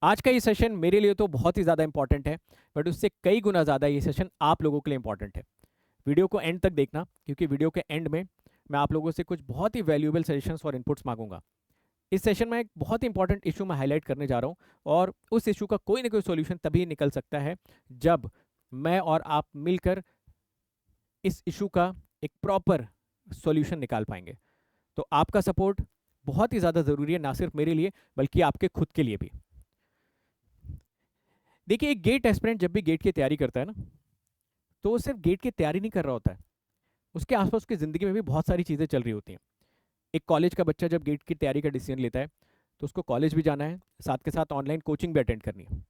आज का ये सेशन मेरे लिए तो बहुत ही ज़्यादा इंपॉर्टेंट है, बट उससे कई गुना ज़्यादा ये सेशन आप लोगों के लिए इंपॉर्टेंट है। वीडियो को एंड तक देखना, क्योंकि वीडियो के एंड में मैं आप लोगों से कुछ बहुत ही वैल्यूएबल सजेशंस और इनपुट्स मांगूंगा। इस सेशन में एक बहुत ही इंपॉर्टेंट इशू मैं हाईलाइट करने जा रहा हूँ, और उस इशू का कोई ना कोई सॉल्यूशन तभी निकल सकता है जब मैं और आप मिलकर इस इशू का एक प्रॉपर सॉल्यूशन निकाल पाएंगे। तो आपका सपोर्ट बहुत ही ज़्यादा ज़रूरी है, ना सिर्फ मेरे लिए बल्कि आपके खुद के लिए भी। देखिए, एक गेट एस्पिरेंट जब भी गेट की तैयारी करता है ना, तो वो सिर्फ गेट की तैयारी नहीं कर रहा होता है, उसके आसपास उसकी ज़िंदगी में भी बहुत सारी चीज़ें चल रही होती हैं। एक कॉलेज का बच्चा जब गेट की तैयारी का डिसीजन लेता है, तो उसको कॉलेज भी जाना है, साथ के साथ ऑनलाइन कोचिंग भी अटेंड करनी है।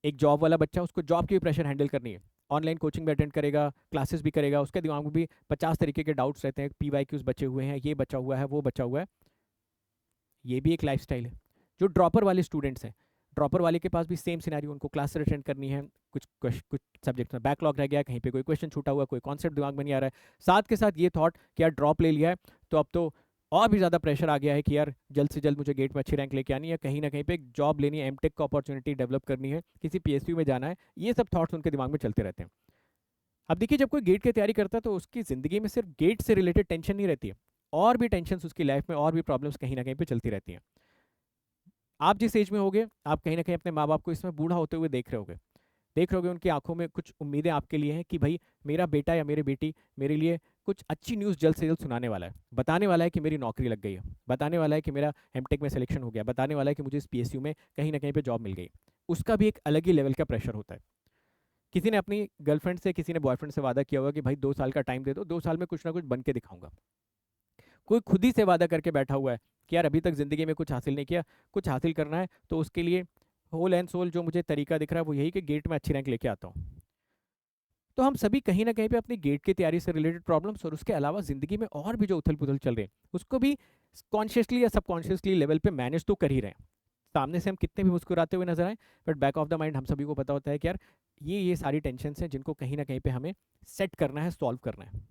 एक जॉब वाला बच्चा, उसको जॉब की भी प्रेशर हैंडल करनी है, ऑनलाइन कोचिंग भी अटेंड करेगा, क्लासेस भी करेगा, उसके दिमाग में भी 50 तरीके के डाउट्स रहते हैं, PYQs बचे हुए हैं, ये बचा हुआ है, वो बचा हुआ है। ये भी एक लाइफस्टाइल है। जो ड्रॉपर वाले स्टूडेंट्स हैं, ड्रॉपर वाले के पास भी सेम सिनेरियो, उनको क्लास अटेंड करनी है, कुछ सब्जेक्ट में बैकलॉग रह गया, कहीं पे कोई क्वेश्चन छूटा हुआ, कोई कॉन्सेप्ट दिमाग में नहीं आ रहा है, साथ के साथ ये थॉट कि यार ड्रॉप ले लिया है तो अब तो और भी ज़्यादा प्रेशर आ गया है कि यार जल्द से जल्द मुझे गेट में अच्छी रैंक लेके आनी है, कहीं ना कहीं पे एक जॉब लेनी है, एमटेक का अपॉर्चुनिटी डेवलप करनी है, किसी PSU में जाना है। ये सब थॉट्स उनके दिमाग में चलते रहते हैं। अब देखिए, जब कोई गेट की तैयारी करता है तो उसकी ज़िंदगी में सिर्फ गेट से रिलेटेड टेंशन नहीं रहती है, और भी टेंशन उसकी लाइफ में, और भी प्रॉब्लम्स कहीं ना कहीं पे चलती रहती हैं। आप जिस एज में होगे, आप कहीं ना कहीं अपने माँ बाप को इसमें बूढ़ा होते हुए देख रहे होगे उनकी आंखों में कुछ उम्मीदें आपके लिए हैं कि भाई मेरा बेटा या मेरी बेटी मेरे लिए कुछ अच्छी न्यूज़ जल्द से जल्द सुनाने वाला है, बताने वाला है कि मेरी नौकरी लग गई है, बताने वाला है कि मेरा एमटेक में सिलेक्शन हो गया, बताने वाला है कि मुझे इस PSU में कहीं ना कहीं पे जॉब मिल गई। उसका भी एक अलग ही लेवल का प्रेशर होता है। किसी ने अपनी गर्लफ्रेंड से, किसी ने बॉयफ्रेंड से वादा किया होगा कि भाई 2 साल का टाइम दे दो, 2 साल में कुछ ना कुछ बन के दिखाऊंगा। कोई खुद ही से वादा करके बैठा हुआ है कि यार अभी तक ज़िंदगी में कुछ हासिल नहीं किया, कुछ हासिल करना है तो उसके लिए होल एंड सोल जो मुझे तरीका दिख रहा है वो यही कि गेट में अच्छी रैंक लेके आता हूँ। तो हम सभी कहीं ना कहीं पे अपनी गेट की तैयारी से रिलेटेड प्रॉब्लम्स और उसके अलावा ज़िंदगी में और भी जो उथल पुथल चल रहे हैं उसको भी कॉन्शियसली या सबकॉन्शियसली लेवल पे मैनेज तो कर ही रहे हैं। सामने से हम कितने भी मुस्कुराते हुए नजर आए, but back of the mind हम सभी को पता होता है कि यार ये सारी टेंशन हैं जिनको कहीं ना कहीं पे हमें सेट करना है, सॉल्व करना है।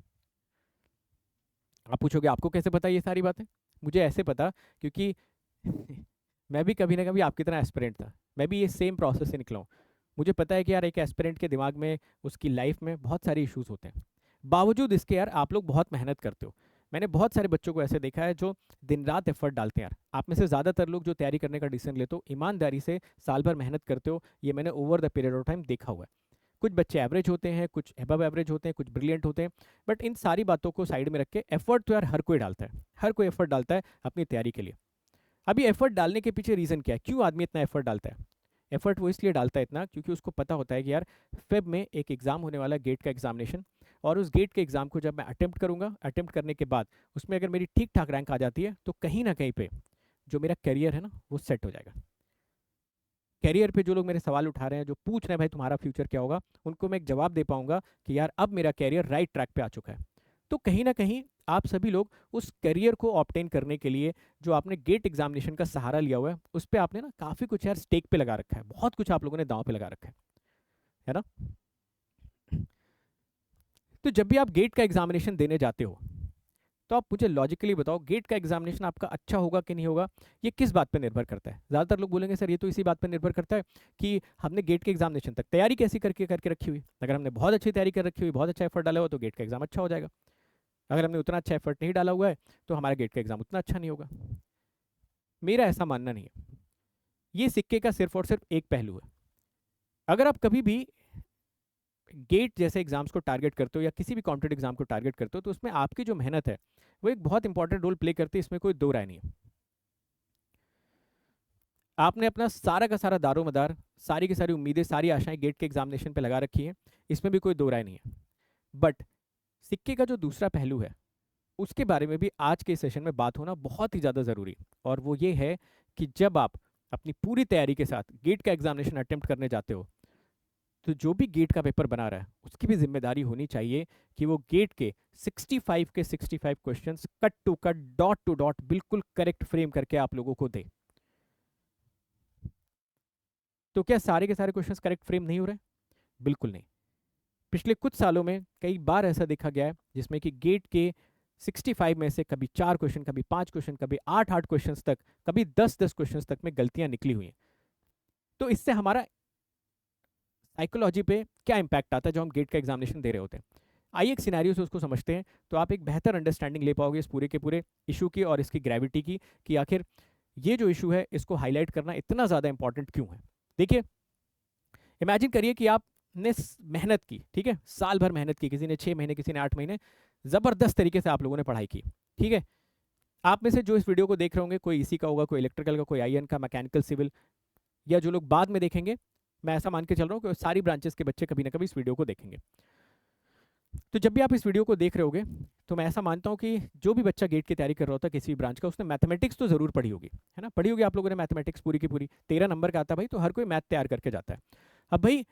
आप पूछोगे आपको कैसे पता ये सारी बातें? मुझे ऐसे पता क्योंकि मैं भी कभी ना कभी आपकी तरह एस्पिरेंट था, मैं भी ये सेम प्रोसेस से निकला हूँ। मुझे पता है कि यार एक एस्पिरेंट के दिमाग में, उसकी लाइफ में बहुत सारे इश्यूज होते हैं। बावजूद इसके यार आप लोग बहुत मेहनत करते हो। मैंने बहुत सारे बच्चों को ऐसे देखा है जो दिन रात एफर्ट डालते हैं। यार आप में से ज़्यादातर लोग जो तैयारी करने का डिसीजन लेते हो, ईमानदारी से साल भर मेहनत करते हो, ये मैंने over the period of time देखा हुआ है। कुछ बच्चे एवरेज होते हैं, कुछ एबव एवरेज होते हैं, कुछ ब्रिलियंट होते हैं, बट इन सारी बातों को साइड में रख के एफर्ट तो यार हर कोई डालता है, हर कोई एफर्ट डालता है अपनी तैयारी के लिए। अभी एफर्ट डालने के पीछे रीज़न क्या है, क्यों आदमी इतना एफर्ट डालता है? एफर्ट वो इसलिए डालता है इतना क्योंकि उसको पता होता है कि यार फेब में एक एग्ज़ाम होने वाला, गेट का एग्जामिनेशन, और उस गेट के एग्ज़ाम को जब मैं अटेम्प्ट करूंगा, अटेम्प्ट करने के बाद उसमें अगर मेरी ठीक ठाक रैंक आ जाती है तो कहीं ना कहीं पे जो मेरा करियर है ना वो सेट हो जाएगा। करियर पे जो लोग मेरे सवाल उठा रहे हैं, जो पूछ रहे हैं भाई तुम्हारा फ्यूचर क्या होगा, उनको मैं एक जवाब दे पाऊंगा कि यार अब मेरा करियर राइट ट्रैक पे आ चुका है। तो कहीं ना कहीं आप सभी लोग उस करियर को ऑब्टेन करने के लिए जो आपने गेट एग्जामिनेशन का सहारा लिया हुआ है, उस पर आपने ना काफ़ी कुछ यार स्टेक पे लगा रखा है, बहुत कुछ आप लोगों ने दांव पे लगा रखा है ना? तो जब भी आप गेट का एग्जामिनेशन देने जाते हो, तो आप मुझे लॉजिकली बताओ, गेट का एग्जामिनेशन आपका अच्छा होगा कि नहीं होगा, ये किस बात पर निर्भर करता है? ज़्यादातर लोग बोलेंगे सर ये तो इसी बात पर निर्भर करता है कि हमने गेट के एग्जामिनेशन तक तैयारी कैसी करके करके रखी हुई। अगर हमने बहुत अच्छी तैयारी कर रखी हुई, बहुत अच्छा एफर्ट डाला हुआ, तो गेट का एग्जाम अच्छा हो जाएगा। अगर हमने उतना अच्छा एफर्ट नहीं डाला हुआ है तो हमारा गेट का एग्जाम उतना अच्छा नहीं होगा। मेरा ऐसा मानना नहीं है। ये सिक्के का सिर्फ और सिर्फ एक पहलू है। अगर आप कभी भी गेट जैसे एग्जाम्स को टारगेट करते हो या किसी भी कॉम्पिटेटिव एग्जाम को टारगेट करते हो, तो उसमें आपकी जो मेहनत है वो एक बहुत इंपॉर्टेंट रोल प्ले करती है, इसमें कोई दो राय नहीं है। आपने अपना सारा का सारा दारोमदार, सारी की सारी उम्मीदें, सारी आशाएं गेट के एग्जामिनेशन पे लगा रखी हैं, इसमें भी कोई दो राय नहीं है। बट सिक्के का जो दूसरा पहलू है, उसके बारे में भी आज के सेशन में बात होना बहुत ही ज़्यादा ज़रूरी है, और वो ये है कि जब आप अपनी पूरी तैयारी के साथ गेट का एग्जामिनेशन अटेम्प्ट करने जाते हो, तो जो भी गेट का पेपर बना रहा है उसकी भी जिम्मेदारी होनी चाहिए कि वो गेट के 65 के 65 questions cut to cut, dot to dot, बिल्कुल करेक्ट फ्रेम करके आप लोगों को दे। तो क्या सारे के सारे क्वेश्चंस करेक्ट फ्रेम नहीं हो रहे? बिल्कुल नहीं। पिछले कुछ सालों में कई बार ऐसा देखा गया है जिसमें कि गेट के 65 में से कभी 4 क्वेश्चन, कभी 5 क्वेश्चन, कभी 8 क्वेश्चन तक, कभी 10 क्वेश्चन तक में गलतियां निकली हुई हैं। तो इससे हमारा साइकोलॉजी पे क्या इम्पैक्ट आता है जो हम गेट का एग्जामिनेशन दे रहे होते हैं। आइए एक सिनेरियो से उसको समझते हैं, तो आप एक बेहतर अंडरस्टैंडिंग ले पाओगे इस पूरे के पूरे इशू की और इसकी ग्रेविटी की, कि आखिर ये जो इशू है इसको हाईलाइट करना इतना ज़्यादा इंपॉर्टेंट क्यों है। देखिए, इमेजिन करिए कि आपने मेहनत की, ठीक है, साल भर मेहनत की, किसी ने 6 महीने, किसी ने 8 महीने, ज़बरदस्त तरीके से आप लोगों ने पढ़ाई की, ठीक है। आप में से जो इस वीडियो को देख रहे होंगे, कोई इसी का होगा, कोई इलेक्ट्रिकल का, कोई आईएन का, मैकेनिकल, सिविल, या जो लोग बाद में देखेंगे, मैं ऐसा मान के चल रहा हूँ कि सारी ब्रांचेस के बच्चे कभी ना कभी इस वीडियो को देखेंगे। तो जब भी आप इस वीडियो को देख रहे होगे, तो मैं ऐसा मानता हूँ कि जो भी बच्चा गेट की तैयारी कर रहा होता है किसी भी ब्रांच का, उसने मैथमेटिक्स तो जरूर पढ़ी होगी, है ना, पढ़ी होगी आप लोगों ने मैथमेटिक्स पूरी की पूरी। 13 नंबर का आता है भाई, तो हर कोई मैथ तैयार करके जाता है। अब भाई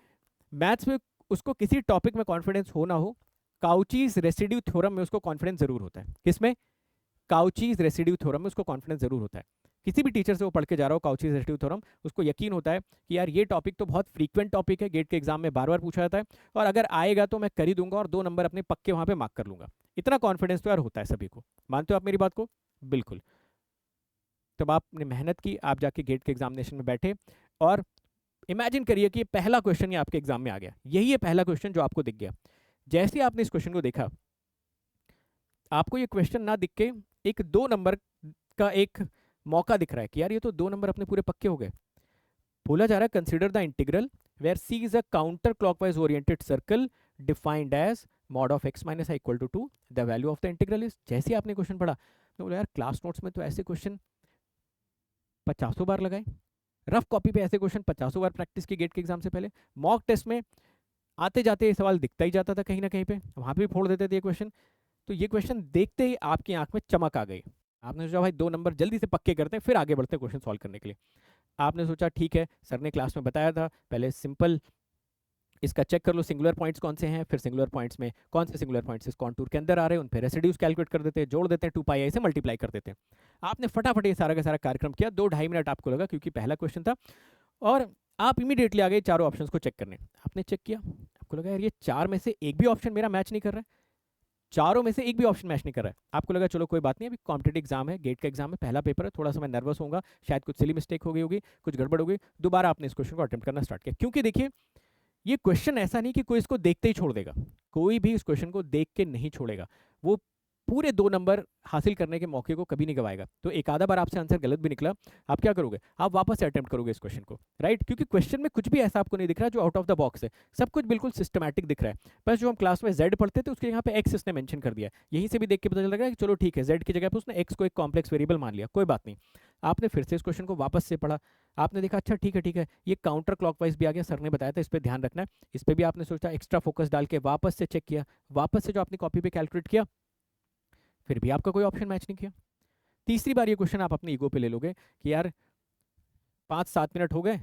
मैथ्स में उसको किसी टॉपिक में कॉन्फिडेंस हो ना हो, काउचीज रेसिड्यू थ्योरम में उसको कॉन्फिडेंस जरूर होता है। किसमें? काउचीज रेसिड्यू थ्योरम में उसको कॉन्फिडेंस जरूर होता है। किसी भी टीचर से वो पढ़ के जा रहा हो काउचीज रेसिड्यू थ्योरम, उसको यकीन होता है कि यार ये टॉपिक तो बहुत फ्रीक्वेंट टॉपिक है, गेट के एग्जाम में बार बार पूछा जाता है, और अगर आएगा तो मैं कर ही दूंगा और 2 नंबर अपने पक्के वहां पे मार्क कर लूंगा। इतना कॉन्फिडेंस तो यार होता है सभी को। मानते हो आप मेरी बात को? बिल्कुल। तब आपने मेहनत की, आप जाके गेट के एग्जामिनेशन में बैठे, और इमेजिन करिए कि पहला क्वेश्चन ये आपके एग्जाम में आ गया, यही है पहला क्वेश्चन जो आपको दिख गया। जैसे ही आपने इस क्वेश्चन को देखा, आपको ये क्वेश्चन ना दिख के एक 2 नंबर का एक मौका दिख रहा है कि यार ये तो 2 नंबर अपने पूरे पक्के हो गए। बोला जा रहा है consider the integral where C is a counter clockwise oriented circle defined as mod of x minus i equal to 2, the value of the integral is. जैसे ही आपने क्वेश्चन पढ़ा, तो बोला यार क्लास नोट्स में तो ऐसे क्वेश्चन 50 बार लगाए, रफ कॉपी पे ऐसे क्वेश्चन 50 बार प्रैक्टिस की गेट के एग्जाम से पहले, मॉक टेस्ट में आते जाते ये सवाल दिखता ही जाता था कहीं ना कहीं पे, वहां पे भी फोड़ देते थे ये क्वेश्चन। तो ये क्वेश्चन देखते ही आपकी आंख में चमक आ गई। आपने सोचा भाई 2 नंबर जल्दी से पक्के करते हैं, फिर आगे बढ़ते हैं क्वेश्चन सॉल्व करने के लिए। आपने सोचा ठीक है, सर ने क्लास में बताया था, पहले सिंपल इसका चेक कर लो सिंगुलर पॉइंट्स कौन से हैं, फिर सिंगुलर पॉइंट्स में कौन से सिंगुलर पॉइंट्स इस कॉन्टूर के अंदर आ रहे हैं, उन पर रेसिड्यूज कैलकुलेट कर देते हैं, जोड़ देते हैं, 2 पाई से मल्टीप्लाई कर देते हैं। आपने फटाफट ये सारा का सारा कार्यक्रम किया, 2-2.5 मिनट आपको लगा क्योंकि पहला क्वेश्चन था, और आप इमीडिएटली आ गए चारों ऑप्शंस को चेक करने। आपने चेक किया, आपको लगा यार ये 4 में से एक भी ऑप्शन मेरा मैच नहीं कर रहा है, चारों में से एक भी ऑप्शन मैच नहीं कर रहा है। आपको लगा चलो कोई बात नहीं, अभी कॉम्पिटेटिव एग्जाम है, गेट का एग्जाम है, पहला पेपर है, थोड़ा सा मैं नर्वस होऊंगा, शायद कुछ सिली मिस्टेक हो गई होगी, कुछ गड़बड़ हो गई। दोबारा आपने इस क्वेश्चन को अटेम्प्ट करना स्टार्ट किया, क्योंकि देखिए ये क्वेश्चन ऐसा नहीं कि कोई इसको देखते ही छोड़ देगा, कोई भी इस क्वेश्चन को देख के नहीं छोड़ेगा, वो पूरे 2 नंबर हासिल करने के मौके को कभी नहीं गवाएगा। तो एक आधा बार आपसे आंसर गलत भी निकला, आप क्या करोगे? आप वापस से अटेम्प्ट करोगे इस क्वेश्चन को, राइट? क्योंकि क्वेश्चन में कुछ भी ऐसा आपको नहीं दिख रहा जो आउट ऑफ द बॉक्स है, सब कुछ बिल्कुल सिस्टमैटिक दिख रहा है। बस जो हम क्लास में जेड पढ़ते थे उसके यहाँ पे एक्स इसने मेंशन कर दिया, यहीं से भी देख के पता चल रहा है कि चलो ठीक है, जेड की जगह पे उसने एक्स को एक कॉम्प्लेक्स वेरिएबल मान लिया, कोई बात नहीं। आपने फिर से इस क्वेश्चन को वापस से पढ़ा, आपने देखा अच्छा ठीक है, ये काउंटर क्लॉकवाइज भी आ गया, सर ने बताया था इस पर ध्यान रखना है, इस पर भी आपने सोचा, एक्स्ट्रा फोकस डाल के वापस से चेक किया, वापस से जो आपने कॉपी पे कैलकुलेट किया, फिर भी आपका कोई ऑप्शन मैच नहीं किया। तीसरी बार ये क्वेश्चन आप अपने ईगो पे ले लोगे कि यार 5-7 मिनट हो गए,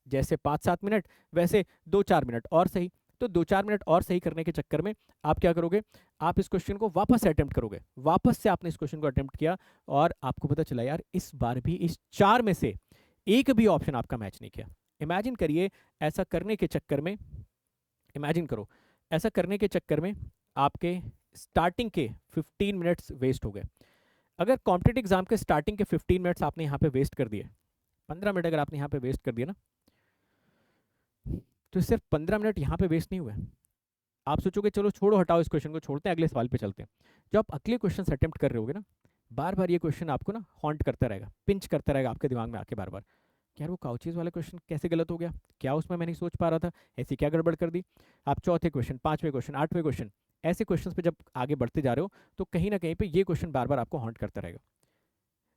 जैसे 5-7 मिनट वैसे 2-4 मिनट और सही, तो 2-4 मिनट और सही करने के चक्कर में आप क्या करोगे? आप इस क्वेश्चन को वापस से अटेम्प्ट करोगे, वापस से आपने इस क्वेश्चन को अटेम्प्ट किया, और आपको पता चला यार इस बार भी इस 4 में से एक भी ऑप्शन आपका मैच नहीं किया। इमेजिन करिए, ऐसा करने के चक्कर में, इमेजिन करो, ऐसा करने के चक्कर में आपके स्टार्टिंग के 15 मिनट्स वेस्ट हो गए। अगर कॉम्पिटेटिव एग्जाम के स्टार्टिंग के 15 मिनट्स आपने यहाँ पे वेस्ट कर दिए, 15 मिनट अगर आपने यहाँ पे वेस्ट कर दिया ना, तो सिर्फ 15 मिनट यहाँ पे वेस्ट नहीं हुए। आप सोचोगे चलो छोड़ो, हटाओ इस क्वेश्चन को, छोड़ते हैं, अगले सवाल पे चलते हैं। जब आप अगले क्वेश्चन अटेम्प्ट कर रहे होगे ना, बार बार ये क्वेश्चन आपको ना हॉन्ट करता रहेगा, पिंच करता रहेगा आपके दिमाग में आके बार बार, यार वो काउचीज वाला क्वेश्चन कैसे गलत हो गया, क्या उसमें मैं नहीं सोच पा रहा था, ऐसी क्या गड़बड़ कर दी। आप चौथे क्वेश्चन, 5वें क्वेश्चन, 8वें क्वेश्चन, ऐसे क्वेश्चन पे जब आगे बढ़ते जा रहे हो, तो कहीं ना कहीं पे ये क्वेश्चन बार बार आपको हॉन्ट करता रहेगा।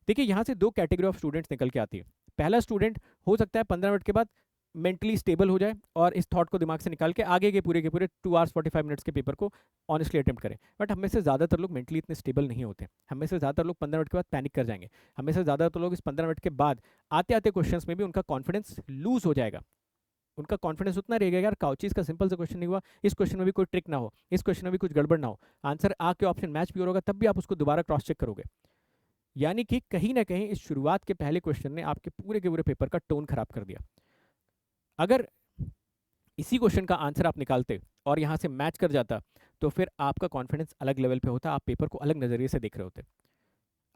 देखिए यहाँ से 2 कैटेगरी ऑफ स्टूडेंट्स निकल के आती है। पहला स्टूडेंट हो सकता है 15 मिनट के बाद मेंटली स्टेबल हो जाए और इस थॉट को दिमाग से निकाल के आगे के पूरे 2 आवर्स 45 मिनट्स के पेपर को ऑनेस्टली अटेम्प्ट करें। बट हमें से ज़्यादातर लोग मेंटली इतने स्टेबल नहीं होते, हमें से ज़्यादातर लोग 15 मिनट के बाद पैनिक कर जाएंगे, हमें से ज़्यादातर लोग इस 15 मिनट के बाद आते आते क्वेश्चंस में भी उनका कॉन्फिडेंस लूज हो जाएगा, उनका कॉन्फिडेंस उतना रहेगा यार काउचीज का सिंपल सा क्वेश्चन नहीं हुआ, इस क्वेश्चन में भी कोई ट्रिक ना हो, इस क्वेश्चन में भी कुछ गड़बड़ ना हो, आंसर आ के ऑप्शन मैच भी होगा, तब भी आप उसको दोबारा क्रॉस चेक करोगे। यानी कि कहीं ना कहीं इस शुरुआत के पहले क्वेश्चन ने आपके पूरे के पूरे पेपर का टोन खराब कर दिया। अगर इसी क्वेश्चन का आंसर आप निकालते और यहाँ से मैच कर जाता, तो फिर आपका कॉन्फिडेंस अलग लेवल पे होता, आप पेपर को अलग नज़रिए से देख रहे होते।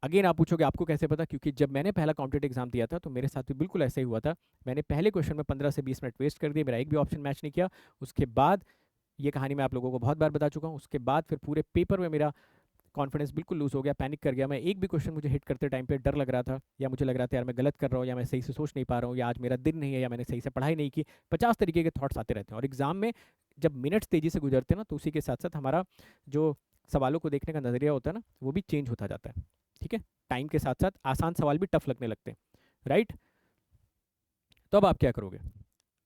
अगेन आप पूछोगे आपको कैसे पता, क्योंकि जब मैंने पहला कॉम्पिटेटिव एग्जाम दिया था तो मेरे साथ भी बिल्कुल ऐसा ही हुआ था। मैंने पहले क्वेश्चन में 15 से 20 मिनट वेस्ट कर दिए, मेरा एक भी ऑप्शन मैच नहीं किया। उसके बाद ये कहानी मैं आप लोगों को बहुत बार बता चुका हूँ, उसके बाद फिर पूरे पेपर में मेरा कॉन्फिडेंस बिल्कुल लूज हो गया, पैनिक कर गया मैं। एक भी क्वेश्चन मुझे हिट करते टाइम पे डर लग रहा था, या मुझे लग रहा था यार मैं गलत कर रहा हूँ, या मैं सही से सोच नहीं पा रहा हूँ, या आज मेरा दिन नहीं है, या मैंने सही से पढ़ाई नहीं की। 50 तरीके के थॉट्स आते रहते हैं, और एग्जाम में जब मिनट्स तेजी से गुजरते हैं ना, तो उसी के साथ साथ हमारा जो सवालों को देखने का नजरिया होता है ना, वो भी चेंज होता जाता है। ठीक है, टाइम के साथ साथ आसान सवाल भी टफ लगने लगते हैं, राइट। तो अब आप क्या करोगे?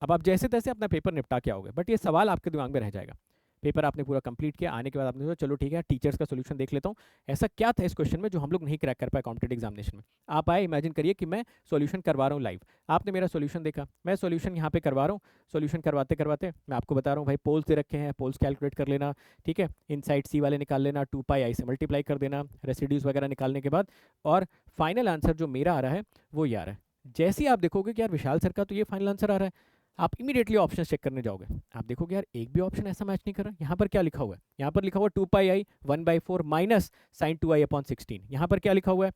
अब आप जैसे तैसे अपना पेपर निपटा के आओगे, बट ये सवाल आपके दिमाग में रह जाएगा। पेपर आपने पूरा कंप्लीट किया, आने के बाद आपने सोचा चलो ठीक है टीचर्स का सोल्यूशन देख लेता हूँ, ऐसा क्या था इस क्वेश्चन में जो हम लोग नहीं क्रैक कर पाए कॉम्पिटेटिव एग्जामिनेशन में। आप आए, इमेजिन करिए कि मैं सोल्यूशन करवा रहा हूँ लाइव, आपने मेरा सोल्यूशन देखा, मैं सोल्यूशन यहाँ पे करवा रहा हूँ। सोल्यूशन करवाते करवाते मैं आपको बता रहा हूँ भाई पोल्स दे रखे हैं, पोल्स कैलकुलेट कर लेना, ठीक है, इनसाइड सी वाले निकाल लेना, 2 पाई आई से मल्टीप्लाई कर देना, रेसिड्यूज वगैरह निकालने के बाद, और फाइनल आंसर जो मेरा आ रहा है वो ये आ रहा है। जैसे ही आप देखोगे कि यार विशाल सर का तो ये फाइनल आंसर आ रहा है, आप इमीडिएटली ऑप्शन चेक करने जाओगे। आप देखोगे यार एक भी ऑप्शन ऐसा मैच नहीं कर रहा। यहाँ पर क्या लिखा हुआ है? यहाँ पर लिखा हुआ 2 पाई आई 1/4 माइनस साइन 2i/16। यहाँ पर क्या लिखा हुआ है?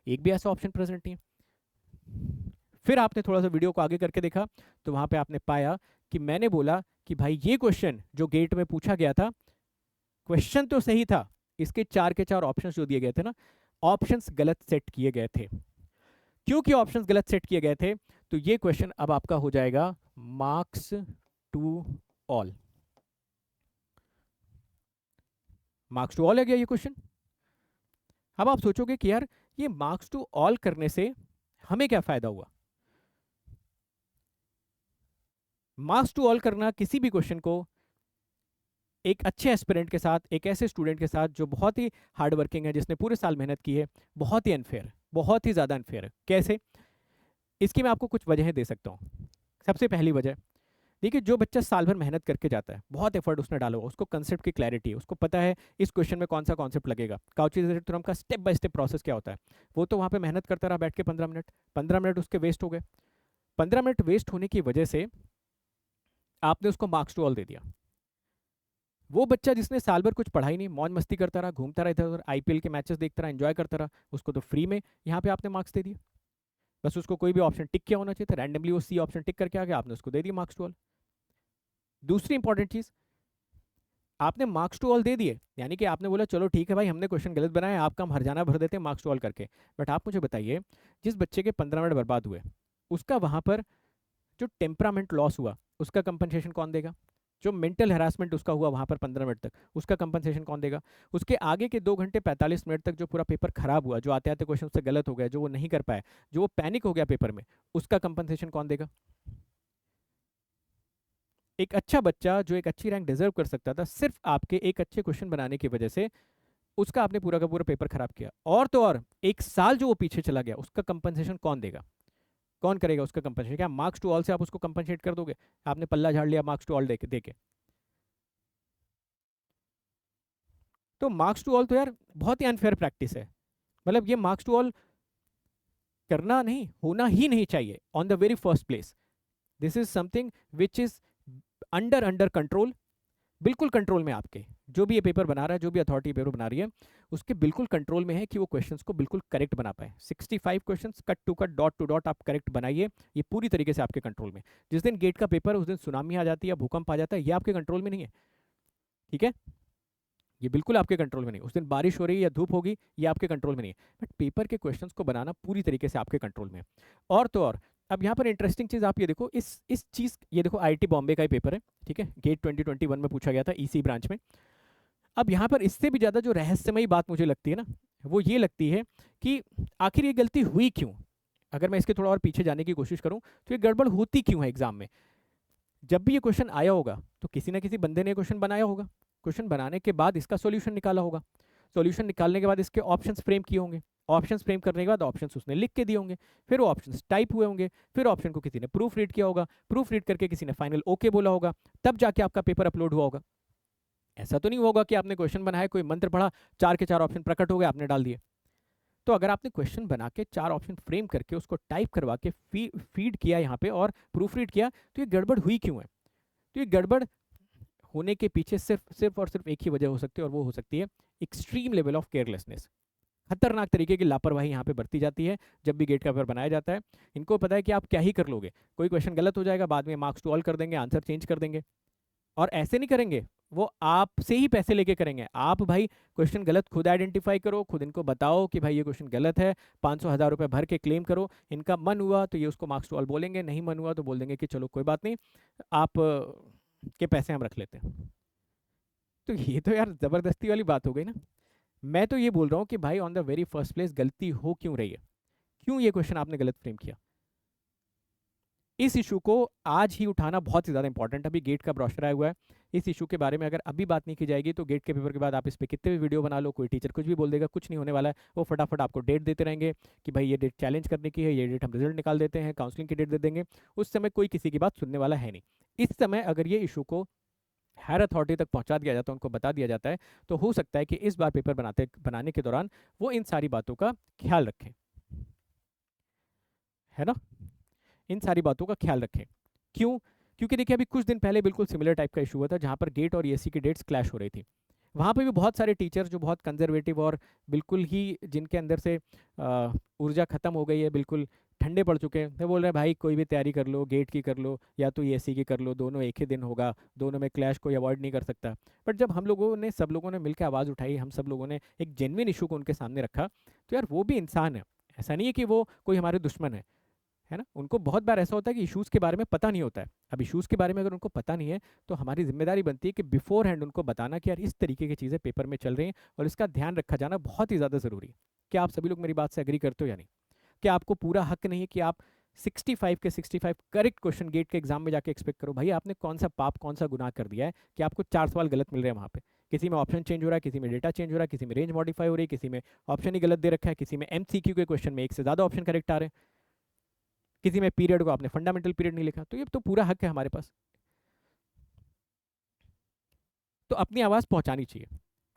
एक भी ऐसा ऑप्शन प्रेजेंट नहीं है। फिर आपने थोड़ा सा वीडियो को आगे करके देखा, तो वहां पे आपने पाया कि मैंने बोला कि भाई ये क्वेश्चन जो गेट में पूछा गया था, क्वेश्चन तो सही था, इसके 4 के 4 ऑप्शंस जो दिए गए थे ना, ऑप्शंस गलत सेट किए गए थे। क्योंकि ऑप्शंस गलत सेट किए गए थे, तो ये क्वेश्चन अब आपका हो जाएगा marks to all. Marks to all है गया ये क्वेश्चन। अब आप सोचोगे कि यार ये मार्क्स टू ऑल करने से हमें क्या फायदा हुआ? मार्क्स टू ऑल करना किसी भी क्वेश्चन को एक अच्छे एस्पिरेंट के साथ, एक ऐसे स्टूडेंट के साथ जो बहुत ही हार्ड वर्किंग है, जिसने पूरे साल मेहनत की है, बहुत ही अनफेयर है, बहुत ही ज़्यादा अनफेयर है। कैसे? इसकी मैं आपको कुछ वजहें दे सकता हूँ। सबसे पहली वजह, देखिए जो बच्चा साल भर मेहनत करके जाता है, बहुत एफर्ट उसने डाला हुआ, उसको कंसेप्ट की क्लैरिटी है, उसको पता है इस क्वेश्चन में कौन सा कॉन्सेप्ट लगेगा, काउची थ्योरम का स्टेप बाय स्टेप प्रोसेस क्या होता है, वो तो वहाँ पे मेहनत करता रहा बैठ के 15 मिनट, 15 मिनट उसके वेस्ट हो गए। 15 मिनट वेस्ट होने की वजह से आपने उसको मार्क्स टू ऑल दे दिया। वो बच्चा जिसने साल भर कुछ पढ़ाई नहीं, मौज मस्ती करता रहा, घूमता रहा इधर उधर, आईपीएल के मैचेस देखता रहा, एंजॉय करता रहा, उसको तो फ्री में यहाँ पे आपने मार्क्स दे दिए। बस उसको कोई भी ऑप्शन टिक किया होना चाहिए था, रैंडमली वो सी ऑप्शन टिक करके आ गया, आपने उसको दे दिया मार्क्स टू ऑल। दूसरी इंपॉर्टेंट चीज, आपने मार्क्स टू ऑल दे दिए, यानी कि आपने बोला चलो ठीक है भाई हमने क्वेश्चन गलत बनाया, आपका हम हरजाना भर देते हैं मार्क्स टू ऑल करके। बट आप मुझे बताइए, जिस बच्चे के 15 मिनट बर्बाद हुए, उसका वहां पर जो टेम्परामेंट लॉस हुआ, उसका कंपनसेशन कौन देगा? जो मेंटल हैरासमेंट उसका हुआ वहां पर 15 मिनट तक, उसका कंपनसेशन कौन देगा? उसके आगे के 2 घंटे 45 मिनट तक जो पूरा पेपर खराब हुआ, जो आते आते क्वेश्चन उससे गलत हो गया, जो वो नहीं कर पाया, जो वो पैनिक हो गया पेपर में, उसका कंपनसेशन कौन देगा? एक अच्छा बच्चा जो एक अच्छी रैंक डिजर्व कर सकता था, सिर्फ आपके एक अच्छे क्वेश्चन बनाने की वजह से उसका आपने पूरा का पूरा पेपर खराब किया। और तो और एक साल जो वो पीछे चला गया, उसका कंपनसेशन कौन देगा? कौन करेगा उसका कंपनसेशन? क्या मार्क्स टू ऑल से आप उसको कंपनसेट कर दोगे? आपने पल्ला झाड़ लिया मार्क्स टू ऑल दे के। तो मार्क्स टू ऑल तो यार बहुत ही अनफेयर प्रैक्टिस है। मतलब ये मार्क्स टू ऑल करना नहीं, होना ही नहीं चाहिए on the very first place. This is something which is under under control, बिल्कुल कंट्रोल में आपके। जो भी ये पेपर बना रहा है, जो भी अथॉरिटी पेपर बना रही है, उसके बिल्कुल कंट्रोल में है कि वो क्वेश्चंस को बिल्कुल करेक्ट बना पाए। 65 questions cut to cut, dot to dot आप करेक्ट बनाइए, ये पूरी तरीके से आपके कंट्रोल में। जिस दिन गेट का पेपर है उस दिन सुनामी आ जाती है, भूकंप आ जाता है, ये आपके कंट्रोल में नहीं है। ठीक है, ये बिल्कुल आपके कंट्रोल में नहीं। उस दिन बारिश हो रही है या धूप होगी, ये आपके कंट्रोल में नहीं है। बट पेपर के क्वेश्चंस को बनाना पूरी तरीके से आपके कंट्रोल में है। और तो और अब यहाँ पर इंटरेस्टिंग चीज़ आप ये देखो, इस चीज़, ये देखो आईआईटी बॉम्बे का ही पेपर है, ठीक है, गेट 2021 में पूछा गया था ईसी ब्रांच में। अब यहाँ पर इससे भी ज़्यादा जो रहस्यमयी बात मुझे लगती है ना, वो ये लगती है कि आखिर ये गलती हुई क्यों? अगर मैं इसके थोड़ा और पीछे जाने की कोशिश करूँ, तो ये गड़बड़ होती क्यों है एग्जाम में? जब भी ये क्वेश्चन आया होगा तो किसी ना किसी बंदे ने क्वेश्चन बनाया होगा, क्वेश्चन बनाने के बाद इसका सॉल्यूशन निकाला होगा, सॉल्यूशन निकालने के बाद इसके ऑप्शंस फ्रेम किए होंगे, ऑप्शंस फ्रेम करने के बाद ऑप्शंस उसने लिख के दिए होंगे, फिर वो ऑप्शंस टाइप हुए होंगे, फिर ऑप्शन को किसी ने प्रूफ रीड किया होगा, प्रूफ रीड करके किसी ने फाइनल ओके बोला होगा, तब जाके आपका पेपर अपलोड हुआ होगा। ऐसा तो नहीं होगा कि आपने क्वेश्चन बनाया, कोई मंत्र पढ़ा, 4 के 4 ऑप्शन प्रकट हो गए, आपने डाल दिए। तो अगर आपने क्वेश्चन बना के 4 ऑप्शन फ्रेम करके उसको टाइप करवा के फीड किया यहाँ पे और प्रूफ रीड किया, तो ये गड़बड़ हुई क्यों है? तो ये गड़बड़ होने के पीछे सिर्फ सिर्फ और सिर्फ एक ही वजह हो सकती है, और वो हो सकती है एक्सट्रीम लेवल ऑफ केयरलेसनेस। खतरनाक तरीके की लापरवाही यहाँ पे बरती जाती है जब भी गेट का पेपर बनाया जाता है। इनको पता है कि आप क्या ही कर लोगे, कोई क्वेश्चन गलत हो जाएगा, बाद में मार्क्स टू ऑल कर देंगे, आंसर चेंज कर देंगे। और ऐसे नहीं करेंगे, वो आपसे ही पैसे लेके करेंगे। आप भाई क्वेश्चन गलत खुद आइडेंटिफाई करो, खुद इनको बताओ कि भाई ये क्वेश्चन गलत है, 500 1000 रुपये भर के क्लेम करो। इनका मन हुआ तो ये उसको मार्क्स टू ऑल बोलेंगे, नहीं मन हुआ तो बोल देंगे कि चलो कोई बात नहीं, आप के पैसे हम रख लेते हैं। तो ये तो यार ज़बरदस्ती वाली बात हो गई ना। मैं तो ये बोल रहा हूँ कि भाई on the very first place गलती हो क्यों रही है, क्यों ये क्वेश्चन आपने गलत फ्रेम किया। इस इशू को आज ही उठाना बहुत ही ज़्यादा इंपॉर्टेंट है। अभी गेट का ब्रोशर आया हुआ है, इस इशू के बारे में अगर अभी बात नहीं की जाएगी तो गेट के पेपर के बाद आप इस पर कितने भी वीडियो बना लो, कोई टीचर कुछ भी बोल देगा, कुछ नहीं होने वाला है। वो फटाफट आपको डेट देते रहेंगे कि भाई ये डेट चैलेंज करने की है, ये डेट हम रिजल्ट निकाल देते हैं, काउंसलिंग की डेट दे देंगे। उस समय कोई किसी की बात सुनने वाला है नहीं। इस समय अगर ये इशू को हायर अथॉरिटी तक पहुंचा दिया जाता है, उनको बता दिया जाता है, तो हो सकता है कि इस बार पेपर बनाने के दौरान वो इन सारी बातों का ख्याल रखें, है ना, इन सारी बातों का ख्याल रखें। क्यों? क्योंकि देखिए अभी कुछ दिन पहले बिल्कुल सिमिलर टाइप का इशू हुआ था जहाँ पर गेट और ईएससी की डेट्स क्लैश हो रही थी। वहाँ पे भी बहुत सारे टीचर्स जो बहुत कंजर्वेटिव और बिल्कुल ही जिनके अंदर से ऊर्जा खत्म हो गई है, बिल्कुल ठंडे पड़ चुके हैं, वो बोल रहे हैं भाई कोई भी तैयारी कर लो, गेट की कर लो या तो ईएससी की कर लो, दोनों एक ही दिन होगा, दोनों में क्लैश कोई अवॉइड नहीं कर सकता। बट जब हम लोगों ने सब लोगों ने मिलकर आवाज़ उठाई, हम सब लोगों ने एक जेन्युइन इशू को उनके सामने रखा, तो यार वो भी इंसान है, ऐसा नहीं है कि वो कोई हमारे दुश्मन है ना। उनको बहुत बार ऐसा होता है कि इश्यूज़ के बारे में पता नहीं होता है। अब इश्यूज़ के बारे में अगर उनको पता नहीं है तो हमारी जिम्मेदारी बनती है कि बिफोर हैंड उनको बताना कि यार इस तरीके की चीज़ें पेपर में चल रही हैं और इसका ध्यान रखा जाना बहुत ही ज़्यादा ज़रूरी है। क्या आप सभी लोग मेरी बात से एग्री करते हो या नहीं? क्या आपको पूरा हक नहीं है कि आप 65 के 65 करेक्ट क्वेश्चन गेट के एग्जाम में जाके एक्सपेक्ट करो? भाई आपने कौन सा पाप, कौन सा गुनाह कर दिया है कि आपको 4 सवाल गलत मिल रहे हैं वहाँ पे? किसी में ऑप्शन चेंज हो रहा है, किसी में डेटा चेंज हो रहा है, किसी में रेंज मॉडिफाई हो रही है, किसी में ऑप्शन ही गलत दे रखा है, किसी में एमसीक्यू के क्वेश्चन में एक से ज़्यादा ऑप्शन करेक्ट आ रहे हैं, किसी में पीरियड को आपने फंडामेंटल पीरियड नहीं लिखा। तो ये तो पूरा हक है हमारे पास, तो अपनी आवाज़ पहुंचानी चाहिए।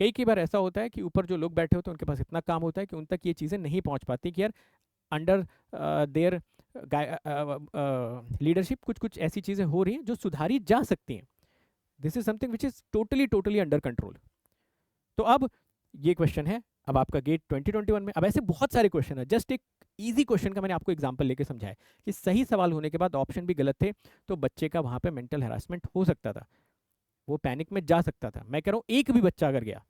कई कई बार ऐसा होता है कि ऊपर जो लोग बैठे होते हैं उनके पास इतना काम होता है कि उन तक ये चीज़ें नहीं पहुंच पाती कि यार अंडर देयर लीडरशिप कुछ कुछ ऐसी चीज़ें हो रही हैं जो सुधारी जा सकती हैं। This is something which is totally totally under control. तो अब ये क्वेश्चन है, अब आपका गेट 2021 में, अब ऐसे बहुत सारे क्वेश्चन है। जस्ट एक इजी क्वेश्चन का मैंने आपको एग्जांपल लेके समझाया कि सही सवाल होने के बाद ऑप्शन भी गलत थे, तो बच्चे का वहाँ पे मेंटल हरासमेंट हो सकता था, वो पैनिक में जा सकता था। मैं कह रहा हूँ एक भी बच्चा अगर गया,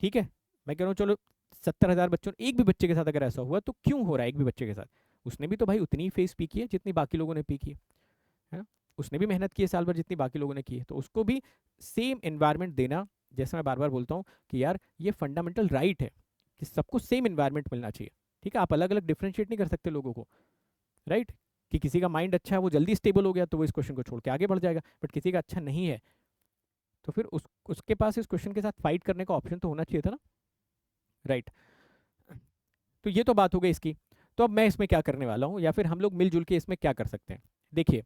ठीक है, मैं कह रहा हूँ चलो 70,000 बच्चों, एक भी बच्चे के साथ अगर ऐसा हुआ तो क्यों हो रहा है एक भी बच्चे के साथ? उसने भी तो भाई उतनी ही फेस पी की है जितनी बाकी लोगों ने पी की है ना। उसने भी मेहनत की है साल भर जितनी बाकी लोगों ने की है, तो उसको भी सेम एनवायरनमेंट देना। जैसे मैं बार बार बोलता हूँ कि यार ये फंडामेंटल राइट है कि सबको सेम एनवायरनमेंट मिलना चाहिए, ठीक है। आप अलग अलग डिफ्रेंशिएट नहीं कर सकते लोगों को, राइट। कि किसी का माइंड अच्छा है, वो जल्दी स्टेबल हो गया तो वो इस क्वेश्चन को छोड़ के आगे बढ़ जाएगा, बट किसी का अच्छा नहीं है तो फिर उसके पास इस क्वेश्चन के साथ फाइट करने का ऑप्शन तो होना चाहिए था ना, राइट। तो ये तो बात हो गई इसकी। तो अब मैं इसमें क्या करने वाला हूँ, या फिर हम लोग मिलजुल के इसमें क्या कर सकते हैं? देखिए,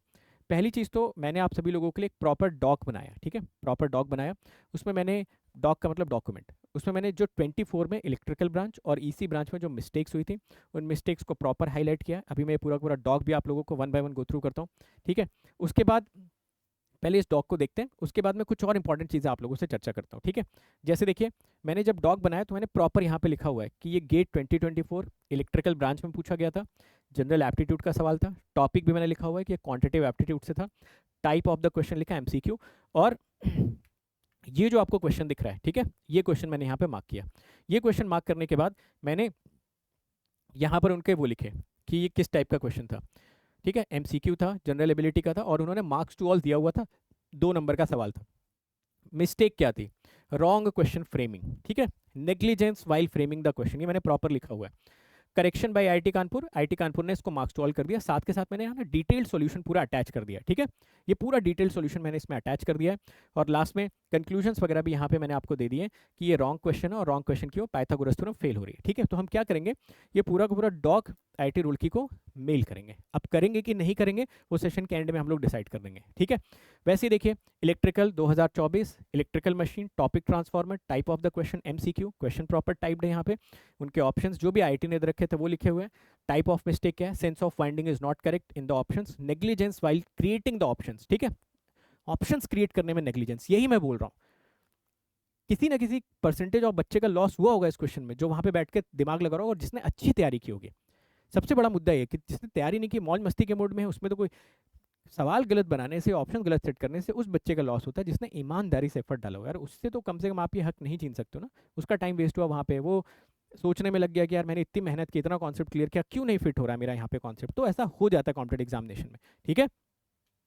पहली चीज़ तो मैंने आप सभी लोगों के लिए एक प्रॉपर डॉक बनाया, ठीक है, प्रॉपर डॉक बनाया। उसमें मैंने, डॉक का मतलब डॉक्यूमेंट, उसमें मैंने जो 24 में इलेक्ट्रिकल ब्रांच और ईसी ब्रांच में जो मिस्टेक्स हुई थी उन मिस्टेक्स को प्रॉपर हाईलाइट किया। अभी मैं पूरा पूरा डॉक भी आप लोगों को one by one go through करता हूँ, ठीक है। उसके बाद पहले इस डॉग को देखते हैं, उसके बाद मैं कुछ और इंपॉर्टेंट चीज़ें आप लोगों से चर्चा करता हूँ, ठीक है। जैसे देखिए, मैंने जब डॉग बनाया तो मैंने प्रॉपर यहाँ पे लिखा हुआ है कि ये गेट 2024 इलेक्ट्रिकल ब्रांच में पूछा गया था, जनरल एप्टीट्यूड का सवाल था। टॉपिक भी मैंने लिखा हुआ है कि क्वांटिटेटिव एप्टीट्यूड से था। टाइप ऑफ द क्वेश्चन लिखा एमसीक्यू। और ये जो आपको क्वेश्चन दिख रहा है, ठीक है, ये क्वेश्चन मैंने यहाँ पे मार्क किया। ये क्वेश्चन मार्क करने के बाद मैंने यहाँ पर उनके वो लिखे कि ये किस टाइप का क्वेश्चन था, ठीक है। एमसीक्यू था, जनरल एबिलिटी का था, और उन्होंने मार्क्स टू ऑल दिया हुआ था, 2 नंबर का सवाल था। मिस्टेक क्या थी? रॉन्ग क्वेश्चन फ्रेमिंग, ठीक है, negligence while framing the question, ये मैंने प्रॉपर लिखा हुआ है। करेक्शन बाय आईआईटी कानपुर ने इसको मार्क्स टू ऑल कर दिया। साथ के साथ मैंने यहाँ ना डिटेल्ड सॉल्यूशन पूरा अटैच कर दिया, ठीक है। ये पूरा डिटेल्ड सॉल्यूशन मैंने इसमें अटैच कर दिया है। और लास्ट में कंक्लूजन्स वगैरह भी यहाँ पे मैंने आपको दे दिए कि ये रॉन्ग क्वेश्चन है और रॉन्ग क्वेश्चन की वो पाइथागोरस थ्योरम फेल हो रही है, ठीक है। तो हम क्या करेंगे, ये पूरा का पूरा डॉक आईआईटी रुड़की को मेल करेंगे। अब करेंगे कि नहीं करेंगे वो सेशन के एंड में हम लोग डिसाइड कर देंगे, ठीक है। वैसे ही देखिए, electrical 2024 electrical machine topic transformer, type of the question MCQ, question proper typed है यहाँ पे। उनके ऑप्शंस जो भी आईआईटी ने दे रखे थे वो लिखे हुए हैं। टाइप ऑफ मिस्टेक क्या है? Sense of finding is not correct in the options, negligence while creating the options, ठीक है। ऑप्शंस क्रिएट करने में नेग्लिजेंस, यही मैं बोल रहा हूँ। किसी ना किसी परसेंटेज ऑफ बच्चे का लॉस हुआ होगा इस क्वेश्चन में, जो वहाँ पे बैठ के दिमाग लगा रहा होगा और जिसने अच्छी तैयारी की होगी। सबसे बड़ा मुद्दा ये कि जिसने तैयारी नहीं की, मौज मस्ती के मूड में है, उसमें तो कोई सवाल गलत बनाने से, ऑप्शन गलत सेट करने से उस बच्चे का लॉस होता है जिसने ईमानदारी से एफर्ट डाला हो। यार उससे तो कम से कम आप ये हक नहीं छीन सकते हो ना। उसका टाइम वेस्ट हुआ वहाँ पे, वो सोचने में लग गया कि यार मैंने इतनी मेहनत की, इतना कॉन्सेप्ट क्लियर किया, क्यों नहीं फिट हो रहा है मेरा यहाँ पे कॉन्सेप्ट। तो ऐसा हो जाता है कॉम्पिटेटिव एग्जामिनेशन में, ठीक है,